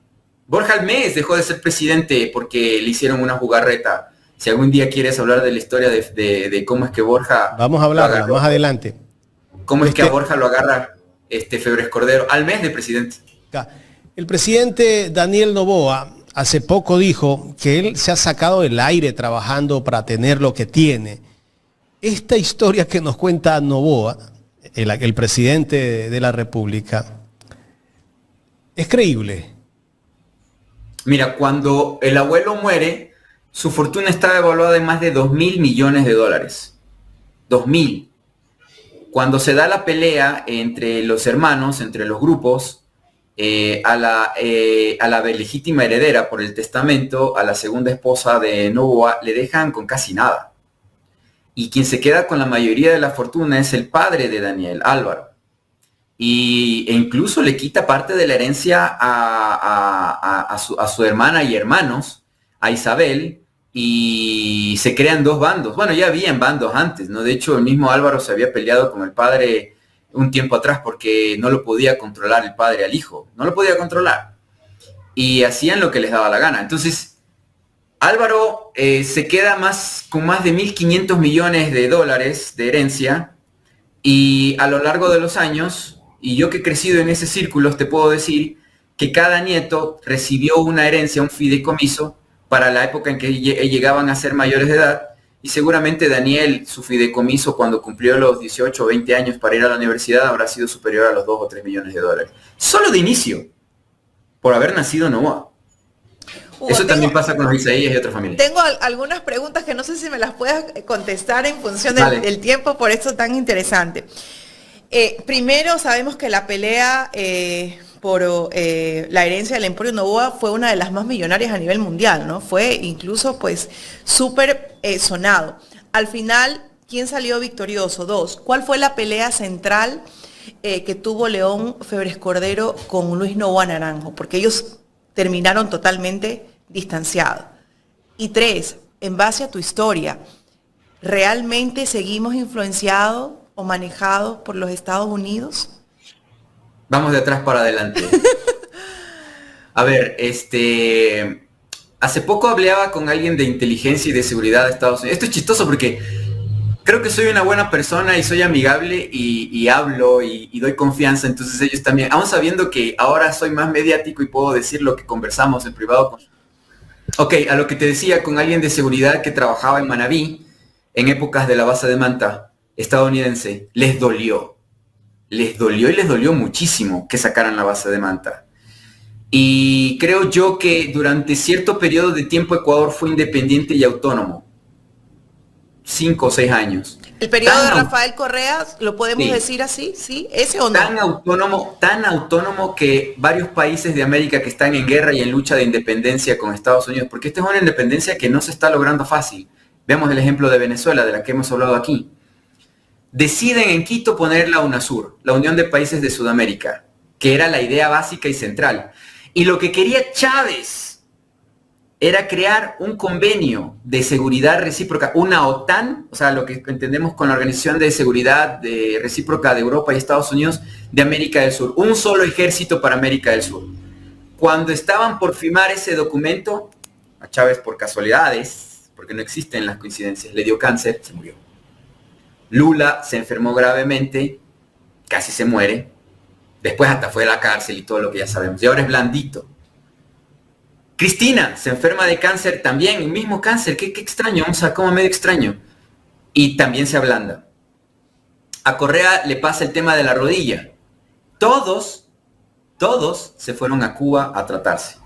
Borja al mes dejó de ser presidente porque le hicieron una jugarreta. Si algún día quieres hablar de la historia de cómo es que Borja... Vamos a hablar más adelante. ¿Cómo es que a Borja lo agarra Febres Cordero al mes de presidente? El presidente Daniel Noboa hace poco dijo que él se ha sacado del aire trabajando para tener lo que tiene. Esta historia que nos cuenta Noboa, el presidente de la República, ¿es creíble? Mira, cuando el abuelo muere, su fortuna estaba evaluada en más de 2.000 millones de dólares. 2.000. Cuando se da la pelea entre los hermanos, entre los grupos, a la legítima heredera por el testamento, a la segunda esposa de Noboa, le dejan con casi nada. Y quien se queda con la mayoría de la fortuna es el padre de Daniel, Álvaro. E incluso le quita parte de la herencia a su hermana y hermanos, a Isabel, y se crean dos bandos. Bueno, ya habían bandos antes, ¿no? De hecho, el mismo Álvaro se había peleado con el padre un tiempo atrás porque no lo podía controlar el padre al hijo. No lo podía controlar. Y hacían lo que les daba la gana. Entonces, Álvaro se queda con más de 1.500 millones de dólares de herencia, y a lo largo de los años, y yo que he crecido en ese círculo, te puedo decir que cada nieto recibió una herencia, un fideicomiso, para la época en que llegaban a ser mayores de edad, y seguramente Daniel, su fideicomiso cuando cumplió los 18 o 20 años para ir a la universidad, habrá sido superior a los 2 o 3 millones de dólares. Solo de inicio, por haber nacido Noboa. Eso también pasa con los Isaías y otras familias. Tengo algunas preguntas que no sé si me las puedas contestar en función del tiempo, por eso tan interesante. Primero, sabemos que la pelea por la herencia del Emporio Noboa fue una de las más millonarias a nivel mundial, ¿no? Fue incluso pues súper sonado. Al final, ¿quién salió victorioso? 2. ¿Cuál fue la pelea central que tuvo León Febres Cordero con Luis Noboa Naranjo? Porque ellos terminaron totalmente distanciados. Y 3, en base a tu historia, ¿realmente seguimos influenciados o manejados por los Estados Unidos? Vamos de atrás para adelante. A ver, hace poco hablaba con alguien de inteligencia y de seguridad de Estados Unidos. Esto es chistoso porque creo que soy una buena persona y soy amigable y hablo y doy confianza, entonces ellos también, aún sabiendo que ahora soy más mediático y puedo decir lo que conversamos en privado. Ok, a lo que te decía, con alguien de seguridad que trabajaba en Manabí, en épocas de la base de Manta, estadounidense, les dolió y les dolió muchísimo que sacaran la base de Manta. Y creo yo que durante cierto periodo de tiempo Ecuador fue independiente y autónomo. 5 o 6 años. ¿El periodo de Rafael Correa, lo podemos decir así? ¿Sí? ¿Ese o no? Tan autónomo que varios países de América que están en guerra y en lucha de independencia con Estados Unidos, porque esta es una independencia que no se está logrando fácil. Veamos el ejemplo de Venezuela, de la que hemos hablado aquí. Deciden en Quito poner la UNASUR, la Unión de Países de Sudamérica, que era la idea básica y central. Y lo que quería Chávez era crear un convenio de seguridad recíproca, una OTAN, o sea, lo que entendemos con la Organización de Seguridad Recíproca de Europa y Estados Unidos de América del Sur, un solo ejército para América del Sur. Cuando estaban por firmar ese documento, a Chávez por casualidades, porque no existen las coincidencias, le dio cáncer, se murió. Lula se enfermó gravemente, casi se muere, después hasta fue a la cárcel y todo lo que ya sabemos, y ahora es blandito. Cristina se enferma de cáncer también, el mismo cáncer, qué extraño, o sea, como medio extraño, y también se ablanda. A Correa le pasa el tema de la rodilla. Todos se fueron a Cuba a tratarse,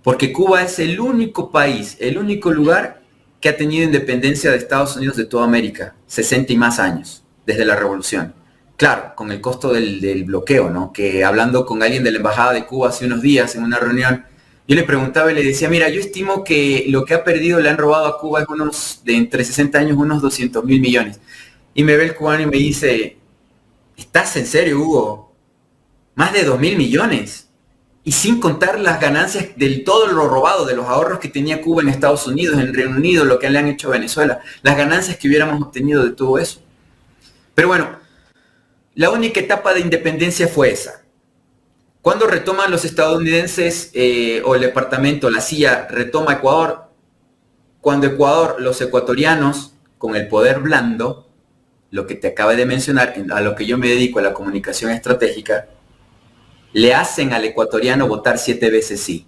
porque Cuba es el único país, el único lugar que ha tenido independencia de Estados Unidos de toda América, 60 y más años, desde la revolución. Claro, con el costo del bloqueo, ¿no? Que hablando con alguien de la Embajada de Cuba hace unos días en una reunión, yo le preguntaba y le decía, mira, yo estimo que lo que ha perdido le han robado a Cuba es entre 60 años, unos 200.000 millones. Y me ve el cubano y me dice, ¿estás en serio, Hugo? Más de 2.000 millones. Y sin contar las ganancias del todo lo robado, de los ahorros que tenía Cuba en Estados Unidos, en Reino Unido, lo que le han hecho a Venezuela, las ganancias que hubiéramos obtenido de todo eso. Pero bueno, la única etapa de independencia fue esa. Cuando retoman los estadounidenses o el departamento, la CIA, retoma Ecuador, cuando Ecuador, los ecuatorianos, con el poder blando, lo que te acabo de mencionar, a lo que yo me dedico, a la comunicación estratégica, le hacen al ecuatoriano votar 7 veces sí.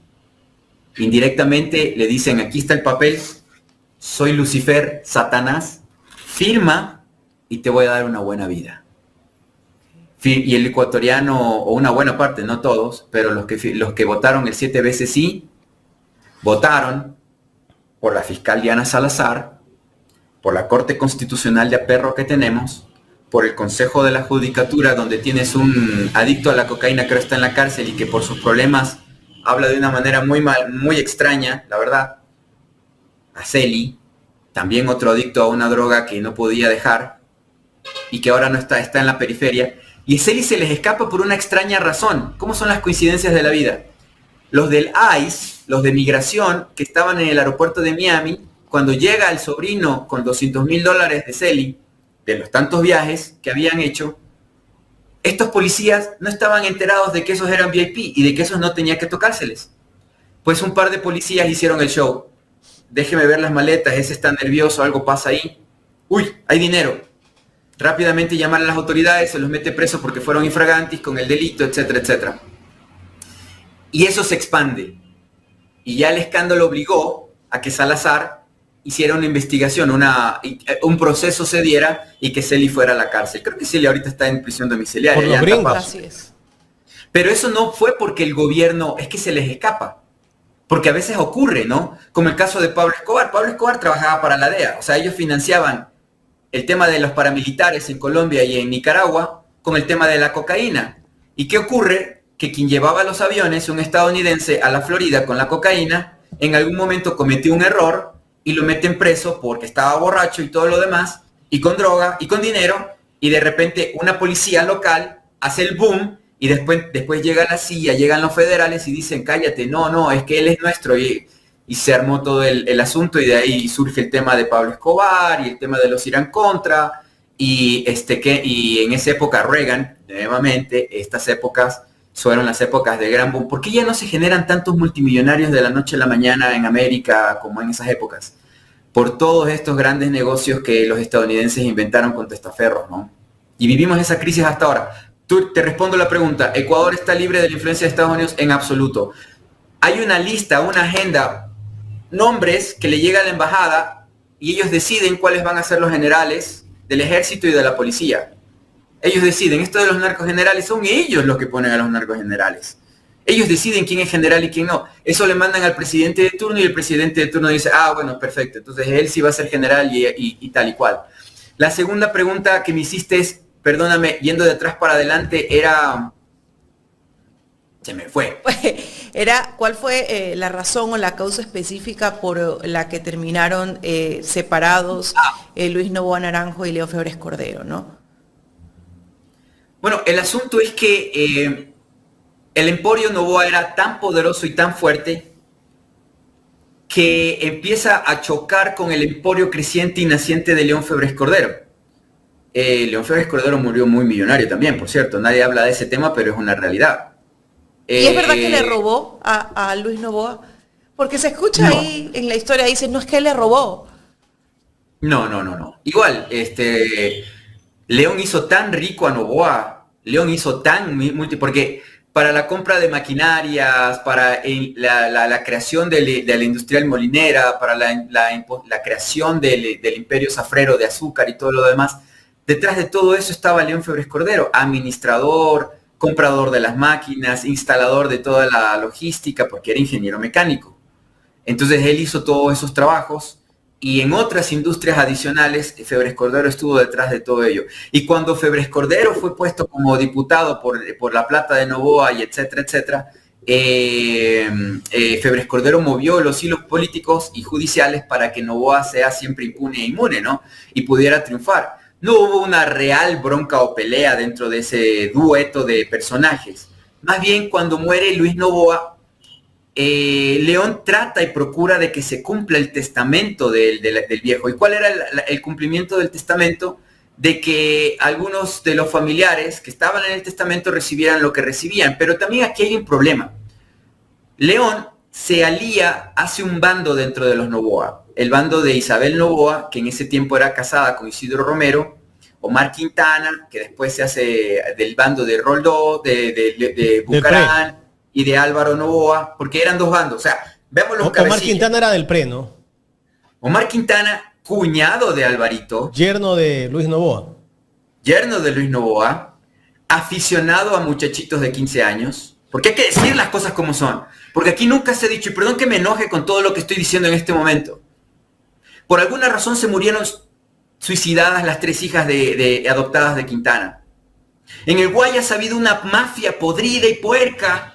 Indirectamente le dicen, aquí está el papel, soy Lucifer, Satanás, firma y te voy a dar una buena vida. Y el ecuatoriano, o una buena parte, no todos, pero los que votaron el 7 veces sí, votaron por la fiscal Diana Salazar, por la Corte Constitucional de Aperro que tenemos, por el Consejo de la Judicatura, donde tienes un adicto a la cocaína que ahora está en la cárcel y que por sus problemas habla de una manera muy extraña, la verdad. A Celi, también otro adicto a una droga que no podía dejar y que ahora no está en la periferia. Y a Celi se les escapa por una extraña razón. ¿Cómo son las coincidencias de la vida? Los del ICE, los de migración, que estaban en el aeropuerto de Miami, cuando llega el sobrino con $200,000 de Celi, de los tantos viajes que habían hecho, estos policías no estaban enterados de que esos eran VIP y de que esos no tenía que tocárseles. Pues un par de policías hicieron el show. Déjeme ver las maletas, ese está nervioso, algo pasa ahí. Uy, hay dinero. Rápidamente llamar a las autoridades, se los mete presos porque fueron infragantis con el delito, etcétera, etcétera. Y eso se expande. Y ya el escándalo obligó a que Salazar hiciera una investigación, un proceso se diera y que Celi fuera a la cárcel. Creo que Celi ahorita está en prisión domiciliaria. Por los gringos. Así es. Pero eso no fue porque el gobierno, es que se les escapa. Porque a veces ocurre, ¿no? Como el caso de Pablo Escobar. Pablo Escobar trabajaba para la DEA. O sea, ellos financiaban el tema de los paramilitares en Colombia y en Nicaragua con el tema de la cocaína. ¿Y qué ocurre? Que quien llevaba los aviones, un estadounidense, a la Florida con la cocaína, en algún momento cometió un error y lo meten preso porque estaba borracho y todo lo demás, y con droga y con dinero, y de repente una policía local hace el boom, y después llega la CIA, llegan los federales y dicen, cállate, no, es que él es nuestro, y se armó todo el asunto, y de ahí surge el tema de Pablo Escobar, y el tema de los Irán Contra, y en esa época Reagan, nuevamente, estas épocas fueron las épocas de gran boom. ¿Por qué ya no se generan tantos multimillonarios de la noche a la mañana en América como en esas épocas? Por todos estos grandes negocios que los estadounidenses inventaron con testaferros, ¿no? Y vivimos esa crisis hasta ahora. Te respondo la pregunta. ¿Ecuador está libre de la influencia de Estados Unidos? En absoluto. Hay una lista, una agenda, nombres que le llega a la embajada y ellos deciden cuáles van a ser los generales del ejército y de la policía. Ellos deciden, esto de los narcos generales, son ellos los que ponen a los narcos generales. Ellos deciden quién es general y quién no. Eso le mandan al presidente de turno y el presidente de turno dice, bueno, perfecto, entonces él sí va a ser general y tal y cual. La segunda pregunta que me hiciste es, perdóname, yendo de atrás para adelante, era... Se me fue. ¿Cuál fue la razón o la causa específica por la que terminaron separados Luis Noboa Naranjo y León Febres Cordero, ¿no? Bueno, el asunto es que el Emporio Noboa era tan poderoso y tan fuerte que empieza a chocar con el emporio creciente y naciente de León Febres Cordero. León Febres Cordero murió muy millonario también, por cierto. Nadie habla de ese tema, pero es una realidad. ¿Y es verdad que le robó a Luis Noboa? Porque se escucha ahí en la historia, dice, no es que le robó. No. Igual, León hizo tan rico a Noboa, León hizo tan porque para la compra de maquinarias, para la creación de la industrial molinera, para la creación del imperio zafrero de azúcar y todo lo demás, detrás de todo eso estaba León Febres Cordero, administrador, comprador de las máquinas, instalador de toda la logística, porque era ingeniero mecánico. Entonces él hizo todos esos trabajos y en otras industrias adicionales, Febres Cordero estuvo detrás de todo ello. Y cuando Febres Cordero fue puesto como diputado por la plata de Noboa y etcétera, etcétera, Febres Cordero movió los hilos políticos y judiciales para que Noboa sea siempre impune e inmune, ¿no? Y pudiera triunfar. No hubo una real bronca o pelea dentro de ese dueto de personajes. Más bien, cuando muere Luis Noboa, León trata y procura de que se cumpla el testamento del viejo. ¿Y cuál era el cumplimiento del testamento? De que algunos de los familiares que estaban en el testamento recibieran lo que recibían. Pero también aquí hay un problema. León se alía, hace un bando dentro de los Noboa. El bando de Isabel Noboa, que en ese tiempo era casada con Isidro Romero, Omar Quintana, que después se hace del bando de Roldós, de Bucarán y de Álvaro Noboa, porque eran dos bandos. O sea, veamos los cabecillas. Omar Quintana era del PRE, ¿no? Omar Quintana, cuñado de Alvarito. Yerno de Luis Noboa. Yerno de Luis Noboa, aficionado a muchachitos de 15 años. Porque hay que decir las cosas como son. Porque aquí nunca se ha dicho, y perdón que me enoje con todo lo que estoy diciendo en este momento. Por alguna razón se murieron suicidadas las 3 hijas adoptadas de Quintana. En el Guayas ha habido una mafia podrida y puerca,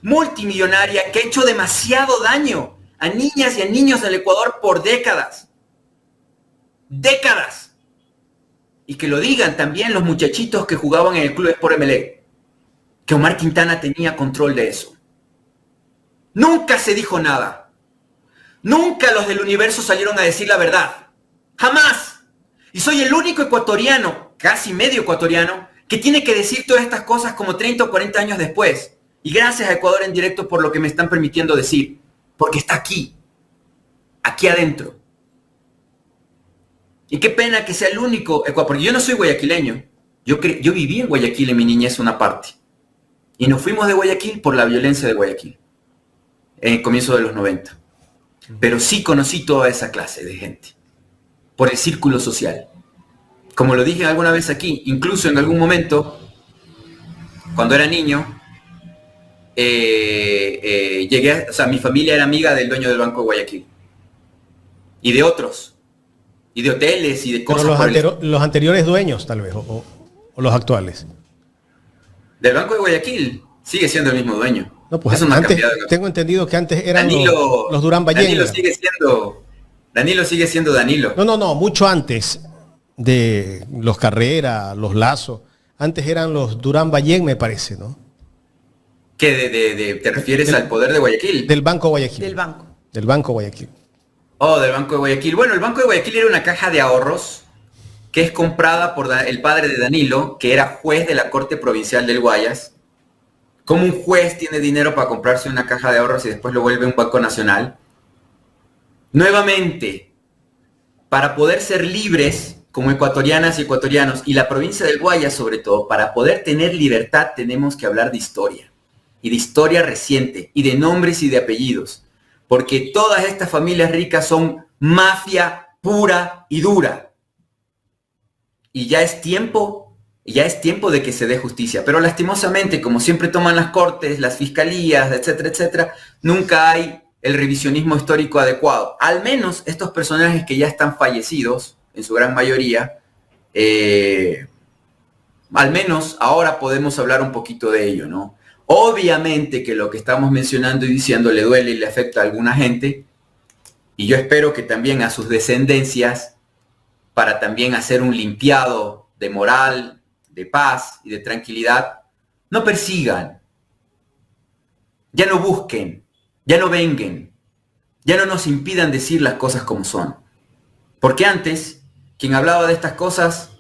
multimillonaria, que ha hecho demasiado daño a niñas y a niños del Ecuador por décadas. Décadas. Y que lo digan también los muchachitos que jugaban en el Club Sport Emelec, que Omar Quintana tenía control de eso. Nunca se dijo nada. Nunca los del Universo salieron a decir la verdad. ¡Jamás! Y soy el único ecuatoriano, casi medio ecuatoriano, que tiene que decir todas estas cosas como 30 o 40 años después. Y gracias a Ecuador en Directo por lo que me están permitiendo decir. Porque está aquí. Aquí adentro. Y qué pena que sea el único Ecuador. Porque yo no soy guayaquileño. Yo viví en Guayaquil en mi niñez una parte. Y nos fuimos de Guayaquil por la violencia de Guayaquil. En el comienzo de los 90. Pero sí conocí toda esa clase de gente. Por el círculo social. Como lo dije alguna vez aquí, incluso en algún momento, cuando era niño, mi familia era amiga del dueño del Banco de Guayaquil. Y de otros. Y de hoteles y de cosas. Pero los anteriores dueños, tal vez, o los actuales. Del Banco de Guayaquil sigue siendo el mismo dueño. No, pues eso no antes, ha cambiado. tengo entendido que antes eran los Durán Ballén. Danilo sigue siendo Danilo. No, mucho antes de los Carrera, los Lazo. Antes eran los Durán Ballén, me parece, ¿no? ¿Qué te refieres al poder de Guayaquil? Del Banco Guayaquil. Del banco. Del Banco Guayaquil. Oh, del Banco de Guayaquil. Bueno, el Banco de Guayaquil era una caja de ahorros que es comprada por el padre de Danilo, que era juez de la Corte Provincial del Guayas. ¿Cómo un juez tiene dinero para comprarse una caja de ahorros y después lo vuelve un banco nacional? Nuevamente, para poder ser libres como ecuatorianas y ecuatorianos, y la provincia del Guayas sobre todo, para poder tener libertad tenemos que hablar de historia, y de historia reciente, y de nombres y de apellidos, porque todas estas familias ricas son mafia pura y dura. Y ya es tiempo de que se dé justicia. Pero lastimosamente, como siempre toman las cortes, las fiscalías, etcétera, etcétera, nunca hay el revisionismo histórico adecuado. Al menos estos personajes que ya están fallecidos, en su gran mayoría, al menos ahora podemos hablar un poquito de ello, ¿no? Obviamente que lo que estamos mencionando y diciendo le duele y le afecta a alguna gente, y yo espero que también a sus descendencias, para también hacer un limpiado de moral, de paz y de tranquilidad, no persigan, ya no busquen, ya no vengan, ya no nos impidan decir las cosas como son. Porque antes, quien hablaba de estas cosas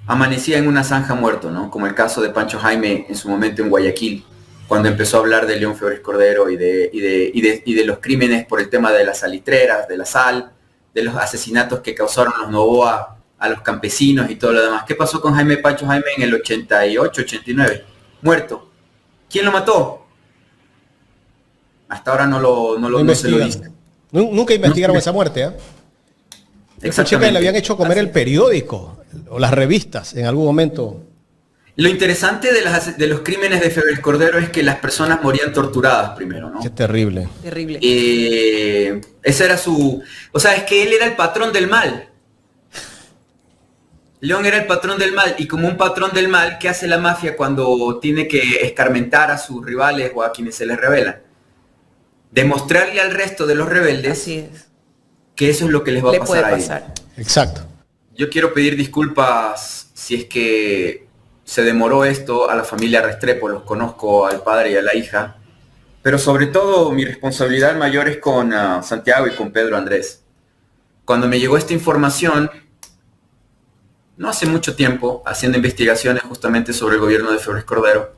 amanecía en una zanja muerto, ¿no? Como el caso de Pancho Jaime en su momento en Guayaquil, cuando empezó a hablar de León Febres Cordero y de los crímenes por el tema de las salitreras, de la sal, de los asesinatos que causaron los Noboa a los campesinos y todo lo demás. ¿Qué pasó con Pancho Jaime en el 88, 89? Muerto. ¿Quién lo mató? Hasta ahora no se lo dice. Nunca investigaron esa muerte, ¿eh? Escuché que le habían hecho comer el periódico o las revistas en algún momento. Lo interesante de los crímenes de Febres Cordero es que las personas morían torturadas primero, ¿no? Qué terrible. Terrible. Esa era su... O sea, es que él era el patrón del mal. León era el patrón del mal, y como un patrón del mal, ¿qué hace la mafia cuando tiene que escarmentar a sus rivales o a quienes se les rebelan? Demostrarle al resto de los rebeldes que eso es lo que les va a pasar a ellos. Exacto. Yo quiero pedir disculpas si es que se demoró esto a la familia Restrepo, los conozco al padre y a la hija, pero sobre todo mi responsabilidad mayor es con Santiago y con Pedro Andrés. Cuando me llegó esta información, no hace mucho tiempo, haciendo investigaciones justamente sobre el gobierno de Febres Cordero,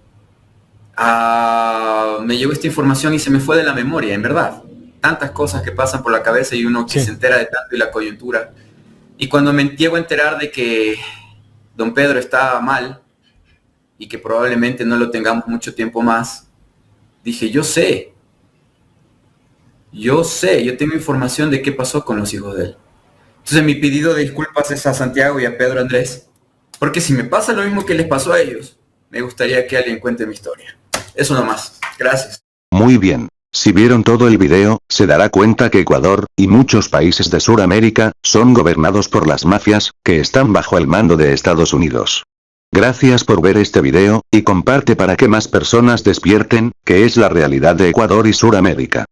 me llegó esta información y se me fue de la memoria, en verdad. Tantas cosas que pasan por la cabeza y uno que se entera de tanto y la coyuntura. Y cuando me llego a enterar de que don Pedro estaba mal y que probablemente no lo tengamos mucho tiempo más, dije, yo tengo información de qué pasó con los hijos de él. Entonces mi pedido de disculpas es a Santiago y a Pedro Andrés, porque si me pasa lo mismo que les pasó a ellos, me gustaría que alguien cuente mi historia. Eso nomás. Gracias. Muy bien. Si vieron todo el video, se dará cuenta que Ecuador, y muchos países de Sudamérica, son gobernados por las mafias, que están bajo el mando de Estados Unidos. Gracias por ver este video, y comparte para que más personas despierten, que es la realidad de Ecuador y Sudamérica.